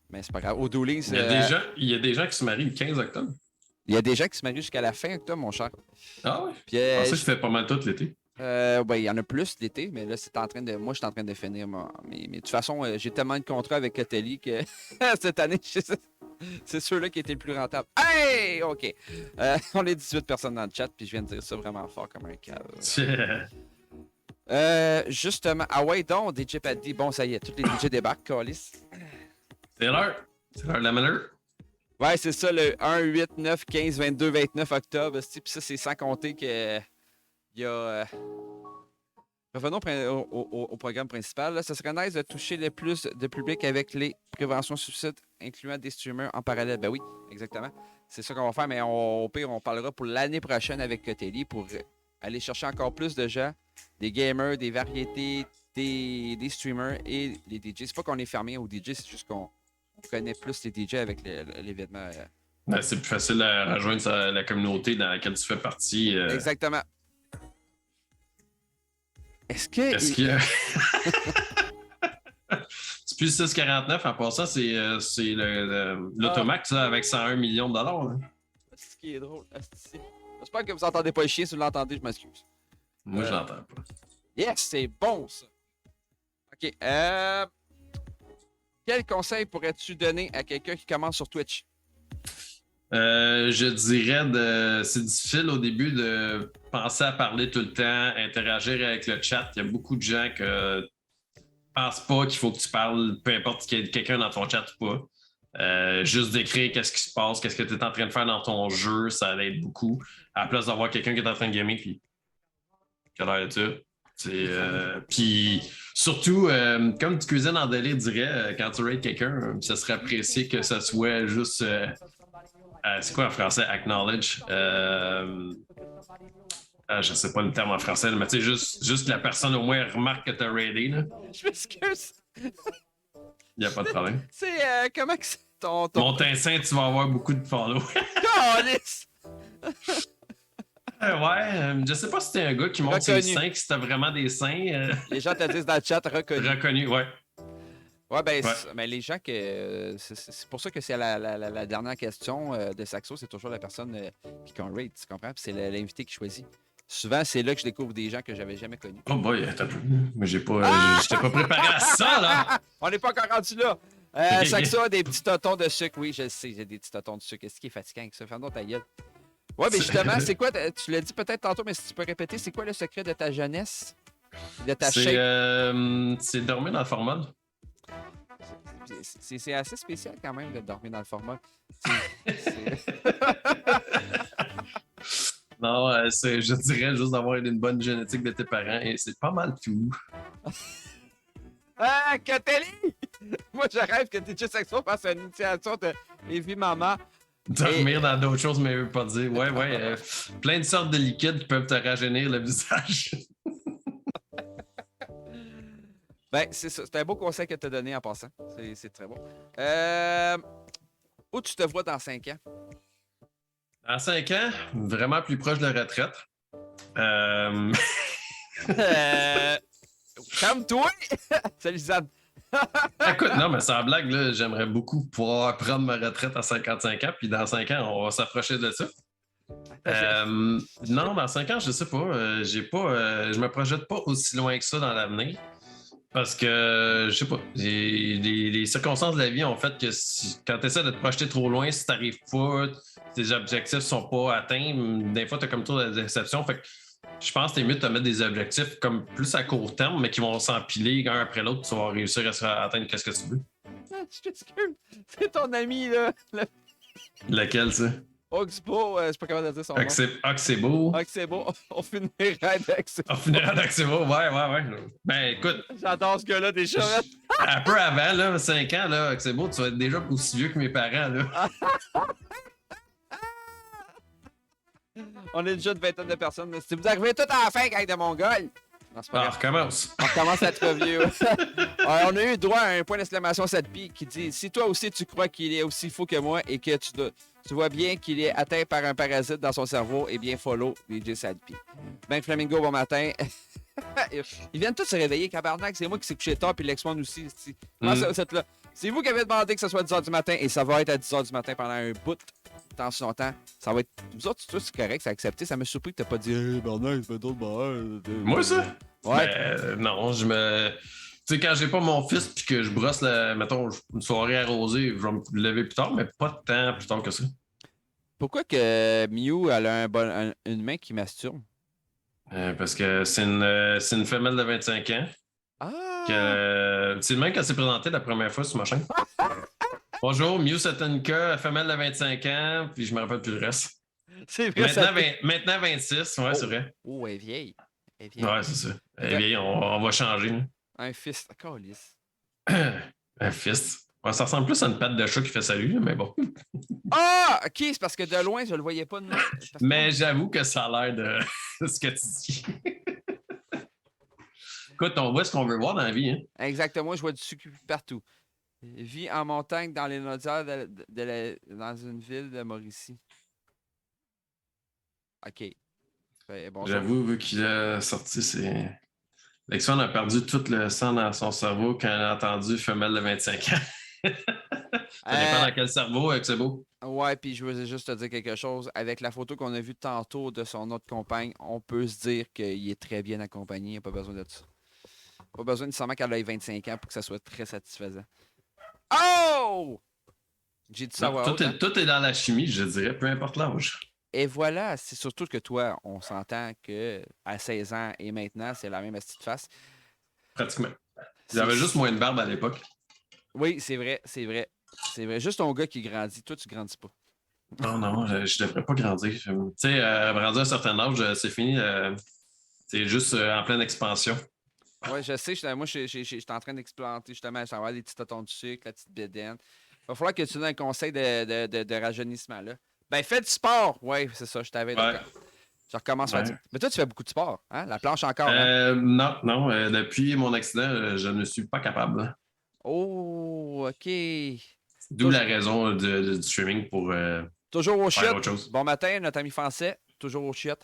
Mais c'est pas grave. Au Dooley, Il y a des gens qui se marient le 15 octobre. Il y a des gens qui se marient jusqu'à la fin octobre, mon cher. Ah ouais? Puis, Je pensais que c'était pas mal tout l'été. Ben, il y en a plus l'été, mais là, moi, je suis en train de finir. Mais de toute façon, j'ai tellement de contrats avec Cotelli que cette année, c'est ceux-là qui étaient le plus rentables. Hey! OK. On est 18 personnes dans le chat, puis je viens de dire ça vraiment fort comme un cave. Justement, ah ouais, donc, DJ Paddy. Bon, ça y est, tous les DJ débarquent, Calis. C'est l'heure. C'est l'heure de la malheur. Ouais, c'est ça, le 1, 8, 9, 15, 22, 29 octobre. Puis ça, c'est sans compter que. Il y a. Revenons au programme principal. Là. Ça serait nice de toucher le plus de public avec les préventions suicide, incluant des streamers en parallèle. Ben oui, exactement. C'est ça qu'on va faire, mais au pire, on parlera pour l'année prochaine avec Cotelli pour aller chercher encore plus de gens, des gamers, des variétés, des streamers et les DJ. C'est pas qu'on est fermé aux DJ, c'est juste qu'on connaît plus les DJ avec l'événement. Ben, c'est plus facile à rejoindre la communauté dans laquelle tu fais partie. Exactement. Est-ce qu'il y a... C'est plus 6,49 en passant, c'est l'Automax avec 101 millions de dollars. Là. C'est ce qui est drôle. J'espère que vous n'entendez pas le chien. Si vous l'entendez, je m'excuse. Moi, je l'entends pas. Yes, c'est bon ça. OK. Quel conseil pourrais-tu donner à quelqu'un qui commence sur Twitch? Je dirais c'est difficile au début de penser à parler tout le temps, interagir avec le chat. Il y a beaucoup de gens qui pensent pas qu'il faut que tu parles, peu importe qu'il y ait quelqu'un dans ton chat ou pas. Juste d'écrire qu'est-ce qui se passe, qu'est-ce que tu es en train de faire dans ton jeu, ça aide beaucoup. À la place d'avoir quelqu'un qui est en train de gamer puis qui a l'air de ça. Puis surtout, comme tu cuisines en délai, dirais, quand tu rates quelqu'un, ça serait apprécié que ça soit juste. C'est quoi en français? Acknowledge. Je sais pas le terme en français, mais tu sais, juste que la personne au moins remarque que tu as raidé. Là. Je m'excuse. Il n'y a pas de problème. C'est comment que c'est ton. Mon sein, tu vas avoir beaucoup de follow. Calice! Ouais, je sais pas si t'es un gars qui montre ses seins, si t'as vraiment des seins. Les gens te disent dans le chat reconnu. Reconnu, ouais. Ouais, ben, mais les gens que. C'est pour ça que c'est la dernière question de Saxo, c'est toujours la personne qui rate, tu comprends? Puis c'est l'invité qui choisit. Souvent, c'est là que je découvre des gens que j'avais jamais connus. Oh boy, attends un peu. Mais j'étais pas préparé à ça, là! On n'est pas encore rendu là! Saxo a des petits totons de sucre. Oui, je sais, j'ai des petits totons de sucre. Qu'est-ce qui est fatigant avec ça? Fais donc ta gueule. Ouais, mais justement, c'est quoi? Tu l'as dit peut-être tantôt, mais si tu peux répéter, c'est quoi le secret de ta jeunesse? De ta shape? C'est dormir dans le format. C'est assez spécial quand même de dormir dans le format. Non, je dirais juste d'avoir une bonne génétique de tes parents et c'est pas mal tout. Ah, Cotelli! Moi, je rêve que DJ Saxo fasse une initiation de Evie Maman. Dormir dans d'autres choses, mais veut pas dire. Ouais, plein de sortes de liquides qui peuvent te rajeunir le visage. Ben, c'est ça. C'est un beau conseil que tu as donné en passant. C'est très bon. Où tu te vois dans 5 ans? À 5 ans, vraiment plus proche de la retraite. Calme-toi! Salut, Zad. Écoute, non, mais sans blague, là, j'aimerais beaucoup pouvoir prendre ma retraite à 55 ans, puis dans 5 ans, on va s'approcher de ça. Non, dans 5 ans, je sais pas. Je me projette pas aussi loin que ça dans l'avenir. Parce que, je sais pas, les circonstances de la vie ont fait que quand tu essaies de te projeter trop loin, si t'arrives pas, tes objectifs sont pas atteints, des fois, t'as comme trop de déception. Fait que je pense que c'est mieux de te mettre des objectifs comme plus à court terme, mais qui vont s'empiler un après l'autre, tu vas réussir à atteindre qu'est-ce que tu veux. Ah, je t'excuse. C'est ton ami, là. Lequel, ça? Oxbo, je sais pas comment dire son nom. Oxebo. Oxebo, on finirait avec ça. On finirait avec Oxebo, ouais. Ben écoute. J'adore ce gars-là déjà. Un peu avant, là, 5 ans, là, Oxebo, tu vas être déjà aussi vieux que mes parents, là. On est déjà une vingtaine de personnes. Mais si vous arrivez tout à la fin avec des Mongols. Non, c'est pas grave. Recommence. On recommence à être vieux. On a eu droit à un point d'exclamation 7pi qui dit: si toi aussi tu crois qu'il est aussi fou que moi et que tu vois bien qu'il est atteint par un parasite dans son cerveau, eh bien follow DJ Sadpi. Ben Flamingo, bon matin. Ils viennent tous se réveiller, cabarnak. C'est moi qui s'est couché tard, puis Lexmon aussi. Comment ça, vous êtes là? C'est vous qui avez demandé que ce soit 10h du matin et ça va être à 10h du matin pendant un bout. Tant si longtemps. Ça va être. Vous autres, c'est correct, c'est accepté. Ça m'a surpris que t'as pas dit: hey, Bernard, c'est pas d'autres Moi, ça? Ouais. Ben, non, tu sais, quand j'ai pas mon fils puis que je brosse, mettons, une soirée arrosée, je vais me lever plus tard, mais pas tant plus tard que ça. Pourquoi que Mew, elle a une main qui masturbe? Parce que c'est une femelle de 25 ans. Ah! C'est le même qu'elle s'est présentée la première fois sur ma chaîne. Bonjour, Mew Satanka, femelle de 25 ans, puis je me rappelle plus le reste. C'est vrai. Maintenant 26, ouais, c'est vrai. Oh, elle est vieille. Ouais, c'est ça. Elle est vieille, on va changer. Là. Un fist, d'accord, lisse. Un fist. Ouais, ça ressemble plus à une patte de chat qui fait salut, là, mais bon. Ah! Ok, c'est parce que de loin, je le voyais pas. Mais j'avoue que ça a l'air de ce que tu dis. Écoute, on voit ce qu'on veut voir dans la vie. Hein? Exactement, je vois du sucre partout. Vit en montagne dans les nodières dans une ville de Mauricie. OK. Bon, j'avoue, vu qu'il a sorti ses... Lexon a perdu tout le sang dans son cerveau quand elle a entendu femelle de 25 ans. Ça dépend dans quel cerveau, c'est beau. Ouais, puis je veux juste te dire quelque chose. Avec la photo qu'on a vue tantôt de son autre compagne, on peut se dire qu'il est très bien accompagné. Il n'y a pas besoin de ça. Pas besoin nécessairement qu'elle ait 25 ans pour que ça soit très satisfaisant. Oh! J'ai dit ça. Tout est dans la chimie, je dirais, peu importe l'âge. Et voilà, c'est surtout que toi, on s'entend qu'à 16 ans et maintenant, c'est la même petite face. Pratiquement. J'avais juste moins de barbe à l'époque. Oui, c'est vrai. C'est vrai. Juste ton gars qui grandit. Toi, tu grandis pas. Non, je devrais pas grandir. Tu sais, rendu à un certain âge, c'est fini. C'est juste en pleine expansion. Oui, je sais. Moi, je suis en train d'explanter justement, ça va avoir les petits totons de sucre, la petite bédaine. Il va falloir que tu donnes un conseil de rajeunissement, là. Ben, fais du sport! Oui, c'est ça, je t'avais d'accord. Je recommence à dire. Mais toi, tu fais beaucoup de sport, hein? La planche encore, hein? Non. Depuis mon accident, je ne suis pas capable. Oh, OK. D'où la raison du streaming pour toujours au faire autre chose. Bon matin, notre ami français. Toujours au shit.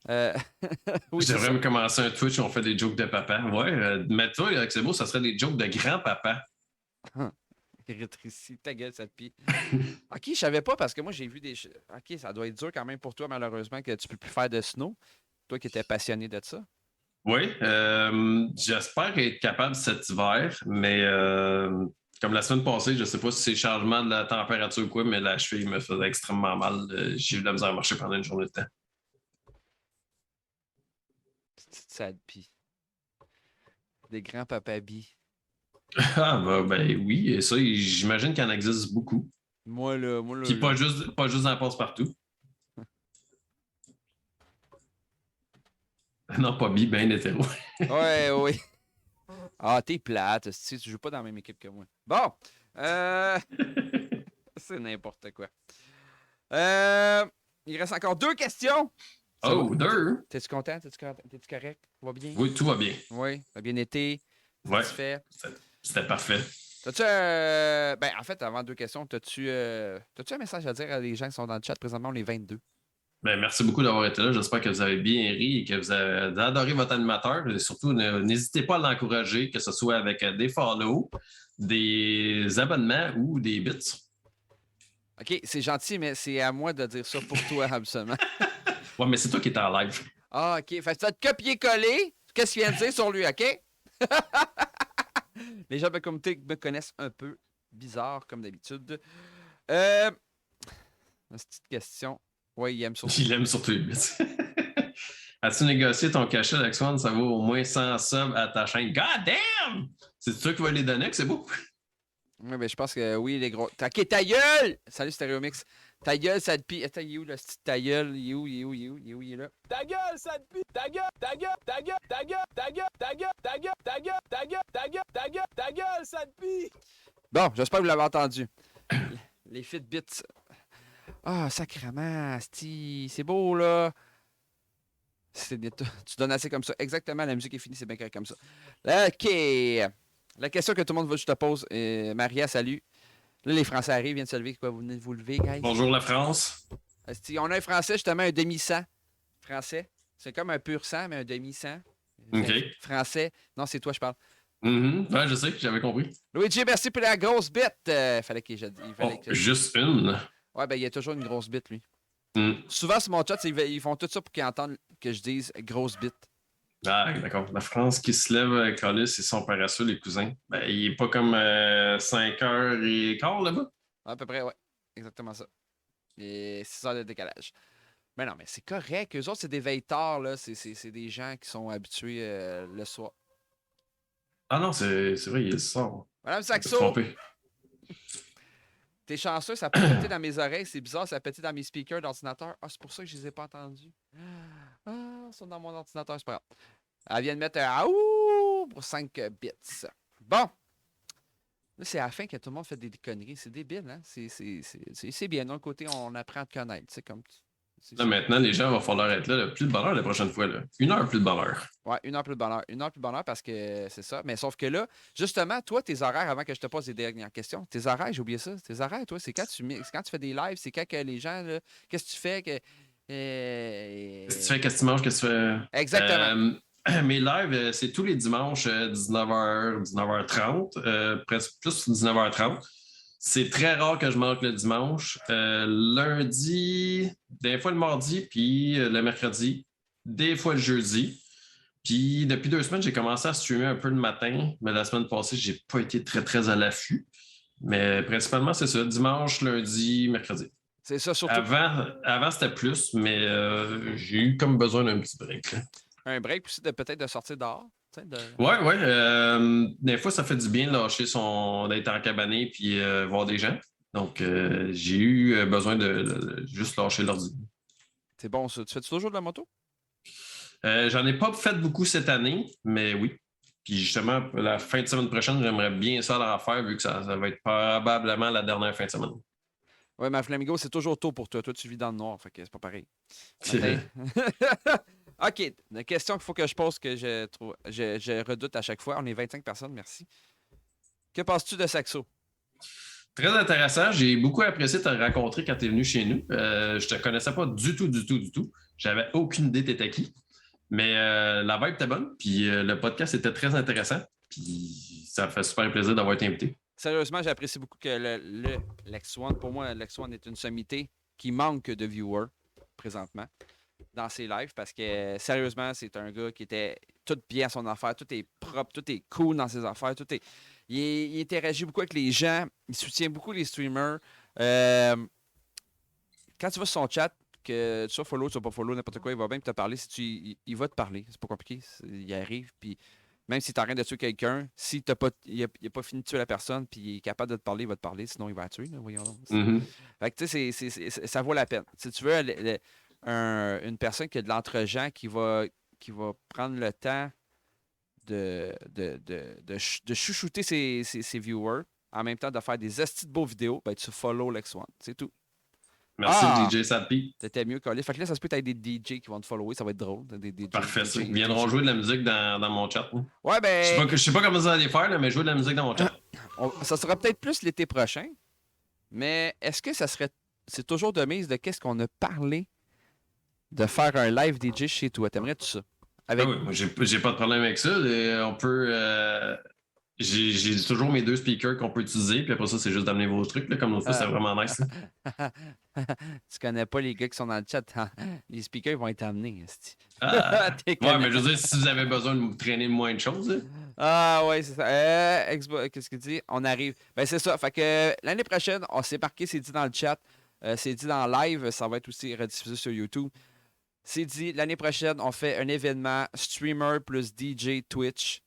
Oui, je devrais me commencer un Twitch où on fait des jokes de papa. Ouais, mais toi, c'est beau, ça serait des jokes de grand-papa. Rétrécis, ta gueule, cette pie. OK, je savais pas parce que moi, j'ai vu des... OK, ça doit être dur quand même pour toi, malheureusement, que tu peux plus faire de snow. Toi qui étais passionné de ça. Oui, j'espère être capable cet hiver, mais comme la semaine passée, je sais pas si c'est le changement de la température ou quoi, mais la cheville me faisait extrêmement mal. J'ai eu de la misère à marcher pendant une journée de temps. Petite sad pie. Des grands papas bi. Ah, ben oui, et ça, j'imagine qu'il en existe beaucoup. Moi, là. Puis pas juste dans la passe-partout. Non, pas bi, ben hétéro. Ouais, oui. Ah, t'es plate, si tu joues pas dans la même équipe que moi. Bon. C'est n'importe quoi. Il reste encore 2 questions. Oh, 2? T'es-tu content? T'es-tu correct? Tout va bien? Oui, tout va bien. Oui, ça a bien été. Ouais, Satisfait. c'était parfait. T'as-tu ben, en fait, avant 2 questions, t'as-tu un message à dire à les gens qui sont dans le chat? Présentement, on est 22. Ben, merci beaucoup d'avoir été là. J'espère que vous avez bien ri et que vous avez adoré votre animateur. Et surtout, n'hésitez pas à l'encourager, que ce soit avec des follow, des abonnements ou des bits. OK, c'est gentil, mais c'est à moi de dire ça pour toi, absolument. Ouais, mais c'est toi qui es en live. Ah, OK. Fait que tu vas te copier-coller ce qu'il vient de dire sur lui, OK? Les gens de ma communauté me connaissent un peu bizarre, comme d'habitude. Une petite question. Oui, il aime surtout. Il aime surtout les bits. As-tu négocié ton cachet avec Swan? Ça vaut au moins 100 subs à ta chaîne. God damn! C'est toi qui vas les donner, que c'est beau? Oui, mais je pense que oui, les gros. OK, ta gueule! Salut, Stéréomix. Ta gueule, ça te pie. Attends, il est où, le style ta gueule? Il est où, il est là? Ta gueule, ça te pie! Ta gueule, ta gueule, ta gueule, ta gueule, ta gueule, ta gueule, ta gueule, ta gueule, ta gueule, ta gueule, ta gueule, ta gueule, ça te pie! Bon, j'espère que vous l'avez entendu. Les Fitbits. Ah, sacrément, c'est beau, là. Tu donnes assez comme ça. Exactement, la musique est finie, c'est bien correct comme ça. OK. La question que tout le monde veut que je te pose. Maria, salut. Là, les Français arrivent, viennent de se lever. Quoi, vous venez de vous lever, guys? Bonjour, la France. On a un Français, justement, un demi-sang. Français. C'est comme un pur sang, mais un demi-sang. OK. Français. Non, c'est toi, je parle. Ouais, je sais, j'avais compris. Luigi, merci pour la grosse bite. Fallait qu'il juste une. Ouais, ben, il y a toujours une grosse bite, lui. Mm. Souvent, sur mon chat, ils font tout ça pour qu'ils entendent que je dise grosse bite. Ah, d'accord. La France qui se lève, Calis, ils sont paresseux, les cousins. Ben, il n'est pas comme 5h15 là-bas. À peu près, ouais. Exactement ça. Et 6 heures de décalage. Mais non, mais c'est correct. Eux autres, c'est des veillards, là. C'est des gens qui sont habitués le soir. Ah non, c'est vrai, il sort. Madame Saxo! T'es chanceux, ça peut péter dans mes oreilles. C'est bizarre, ça a pété dans mes speakers d'ordinateur. Ah, c'est pour ça que je les ai pas entendus. Ah, ils sont dans mon ordinateur, c'est pas grave. Elle vient de mettre un AOU pour 5 bits. Bon. Là, c'est à la fin que tout le monde fait des conneries. C'est débile, hein? C'est bien. D'un côté, on apprend à te connaître. C'est comme... Là, maintenant, les gens vont falloir être là. Plus de bonheur la prochaine fois. Là. 1 heure plus de bonheur. Ouais, 1 heure plus de bonheur. 1 heure plus de bonheur parce que c'est ça. Mais sauf que là, justement, toi, tes horaires, avant que je te pose les dernières questions, tes horaires, j'ai oublié ça. Tes horaires, toi, c'est quand tu fais des lives, c'est quand que les gens, là, qu'est-ce que tu fais? Qu'est-ce que tu fais? Qu'est-ce que tu manges? Qu'est-ce que tu fais? Exactement. Mes lives, c'est tous les dimanches, 19h, 19h30, presque plus 19h30. C'est très rare que je manque le dimanche. Lundi, des fois le mardi, puis le mercredi, des fois le jeudi. Puis depuis 2 semaines, j'ai commencé à streamer un peu le matin, mais la semaine passée, j'ai pas été très, très à l'affût. Mais principalement, c'est ça, dimanche, lundi, mercredi. C'est ça, surtout. Avant c'était plus, mais j'ai eu comme besoin d'un petit break. Là. Un break aussi, peut-être de sortir dehors. Ouais. Des fois, ça fait du bien de lâcher d'être en cabané puis voir des gens. Donc, j'ai eu besoin de juste lâcher l'ordi. C'est bon, ça. Tu fais toujours de la moto? J'en ai pas fait beaucoup cette année, mais oui. Puis justement, la fin de semaine prochaine, j'aimerais bien ça en faire vu que ça va être probablement la dernière fin de semaine. Ouais, ma Flamingo, c'est toujours tôt pour toi. Toi, tu vis dans le noir, fait que c'est pas pareil. OK. La question qu'il faut que je pose, que je redoute à chaque fois. On est 25 personnes, merci. Que penses-tu de Saxo? Très intéressant. J'ai beaucoup apprécié de te rencontrer quand tu es venu chez nous. Je te connaissais pas du tout. J'avais aucune idée t'étais qui. Mais la vibe était bonne. Puis le podcast était très intéressant. Puis ça fait super plaisir d'avoir été invité. Sérieusement, j'apprécie beaucoup que le Lex One, pour moi, Lex One est une sommité qui manque de viewers présentement dans ses lives parce que sérieusement, c'est un gars qui était tout bien à son affaire, tout est propre, tout est cool dans ses affaires, il interagit beaucoup avec les gens, il soutient beaucoup les streamers. Quand tu vas sur son chat, que tu sois follow, tu sois pas follow, n'importe quoi, il va même te parler. Il va te parler, c'est pas compliqué. Il arrive, puis Même si tu es en train de tuer quelqu'un, si il n'a pas fini de tuer la personne puis il est capable de te parler, il va te parler, sinon il va la tuer. Là, voyons donc. Fait que tu sais, ça vaut la peine. Si tu veux une personne qui a de l'entre-gens qui va prendre le temps de chouchouter ses viewers, en même temps de faire des estis de beaux vidéos, ben tu follow Lex One. C'est tout. Merci DJ Sadpi. C'était mieux collé. Fait que là, ça se peut être des DJ qui vont te follower, ça va être drôle. Des DJ, Parfait, ça. DJ, Ils viendront jouer de la musique dans mon chat. Ouais, ben. Je sais pas comment ça allait faire, là, mais jouer de la musique dans mon chat. Ça sera peut-être plus l'été prochain, mais est-ce que ça serait. C'est toujours de mise de qu'est-ce qu'on a parlé de faire un live DJ chez toi? T'aimerais-tu ça? Avec... Ah oui, j'ai pas de problème avec ça. On peut. J'ai toujours mes 2 speakers qu'on peut utiliser, puis après ça, c'est juste d'amener vos trucs. Là, comme l'autre fois, c'est vraiment nice. Tu connais pas les gars qui sont dans le chat. Les speakers vont être amenés. Ouais, mais je veux dire, si vous avez besoin de me traîner moins de choses. Là. Ah, ouais, c'est ça. Qu'est-ce qu'il dit? On arrive. Ben, c'est ça. Fait que l'année prochaine, on s'est marqué, c'est dit dans le chat. C'est dit dans live. Ça va être aussi rediffusé sur YouTube. C'est dit, l'année prochaine, on fait un événement streamer plus DJ Twitch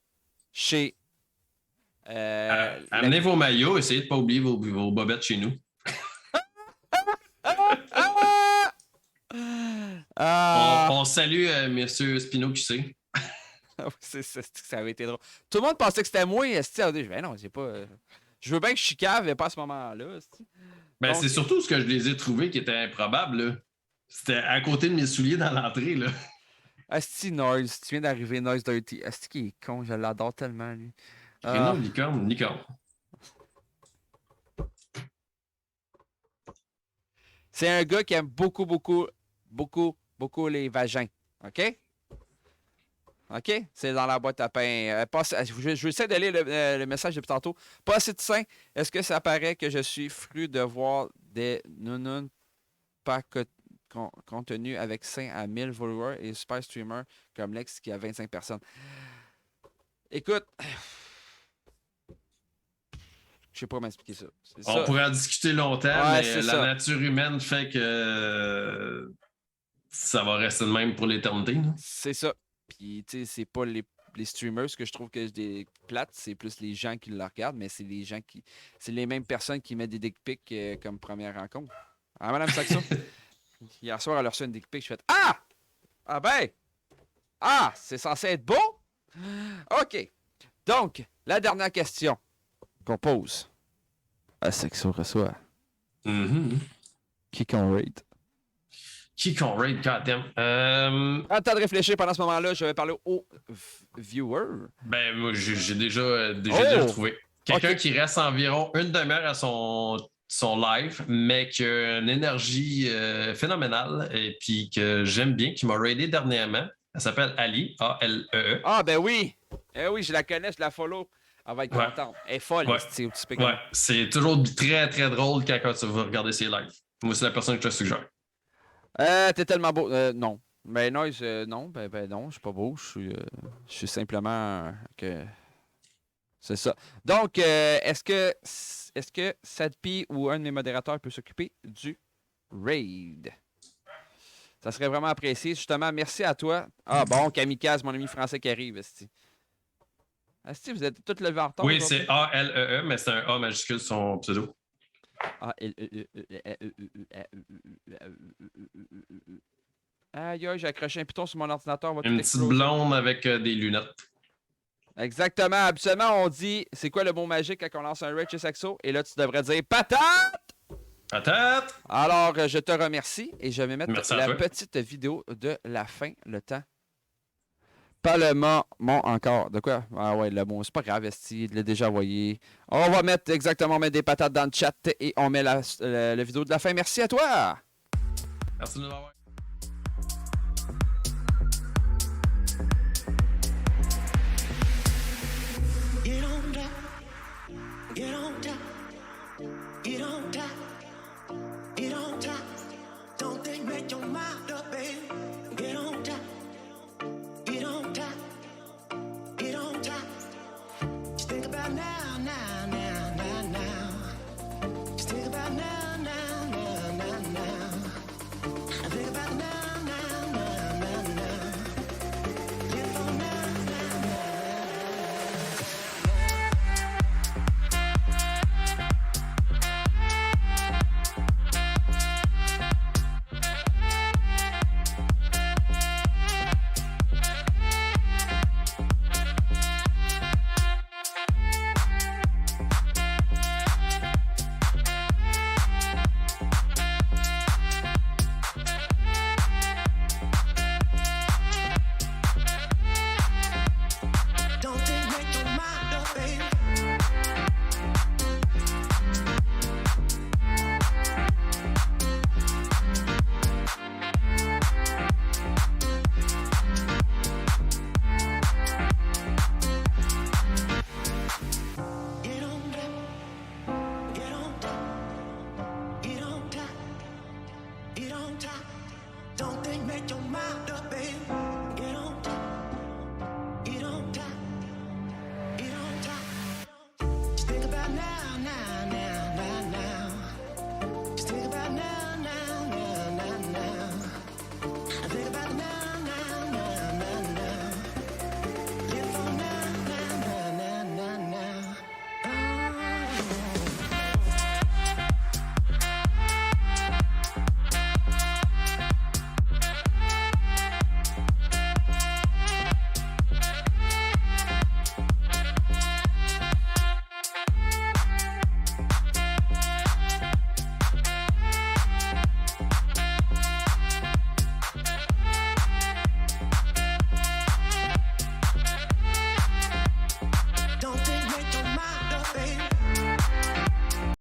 chez. Amenez vos maillots, essayez de ne pas oublier vos bobettes chez nous. On salue Monsieur Spino QC. Ça avait été drôle. Tout le monde pensait que c'était moi. Ben non, c'est pas. Je veux bien que je chicave, mais pas à ce moment-là. Ben, donc, c'est surtout ce que je les ai trouvés qui était improbable. Là. C'était à côté de mes souliers dans l'entrée. Là. Asti Noise, tu viens d'arriver, Noise Dirty. Asti qui est con, je l'adore tellement, lui. Non, licorne. C'est un gars qui aime beaucoup les vagins. OK? OK? C'est dans la boîte à pain. Je essaie de lire le message depuis tantôt. Pas assez de sein. Est-ce que ça paraît que je suis fru de voir des nounounes pas contenu avec sein à 1000 followers et super streamer comme Lex qui a 25 personnes? Écoute... Je sais pas m'expliquer ça. On pourrait en discuter longtemps, ouais, mais la nature humaine fait que ça va rester de même pour l'éternité. C'est ça. Puis, tu sais, c'est pas les streamers que je trouve que des plates, c'est plus les gens qui le regardent, mais c'est les gens qui. C'est les mêmes personnes qui mettent des dick pics comme première rencontre. Ah, Madame Saxon? Hier soir, elle a reçu une dick pic, je fais Ah! Ah ben! Ah! C'est censé être beau? OK. Donc, la dernière question qu'on pose à Sexo reçoit. Qui qu'on rate? Qui qu'on rate, goddamn? Prends le temps de réfléchir pendant ce moment-là, je vais parler aux viewers. Ben, moi, j'ai déjà trouvé. Quelqu'un qui reste environ une demi-heure à son live, mais qui a une énergie phénoménale et puis que j'aime bien, qui m'a raidé dernièrement. Elle s'appelle Ali, A-L-E-E. Ah, ben oui! Oui, je la connais, je la follow. Elle va être contente. Elle est folle, c'est toujours très, très drôle quand tu vas regarder ses lives. Moi, c'est la personne que je te suggère. T'es tellement beau. Non. Ben non, non, je suis pas beau. Je suis simplement que. C'est ça. Donc, est-ce que Sadpi ou un de mes modérateurs peut s'occuper du raid? Ça serait vraiment apprécié. Justement, merci à toi. Ah bon, Kamikaze, mon ami français qui arrive. Asti, vous êtes tous levés en retard. Oui, c'est A-L-E-E, mais c'est un A majuscule son pseudo. Aïe, j'ai accroché un piton sur mon ordinateur. Une petite blonde avec des lunettes. Exactement. Habituellement, on dit c'est quoi le mot magique quand on lance un raid chez Saxo? Et là, tu devrais dire patate! Patate! Alors, je te remercie et je vais mettre la toi. petite vidéo de la fin, le temps. Pas le mot encore. De quoi? Ah ouais, le mot, c'est pas grave, Esti, il l'a déjà envoyé. On va mettre des patates dans le chat et on met la vidéo de la fin. Merci à toi! Merci de nous avoir.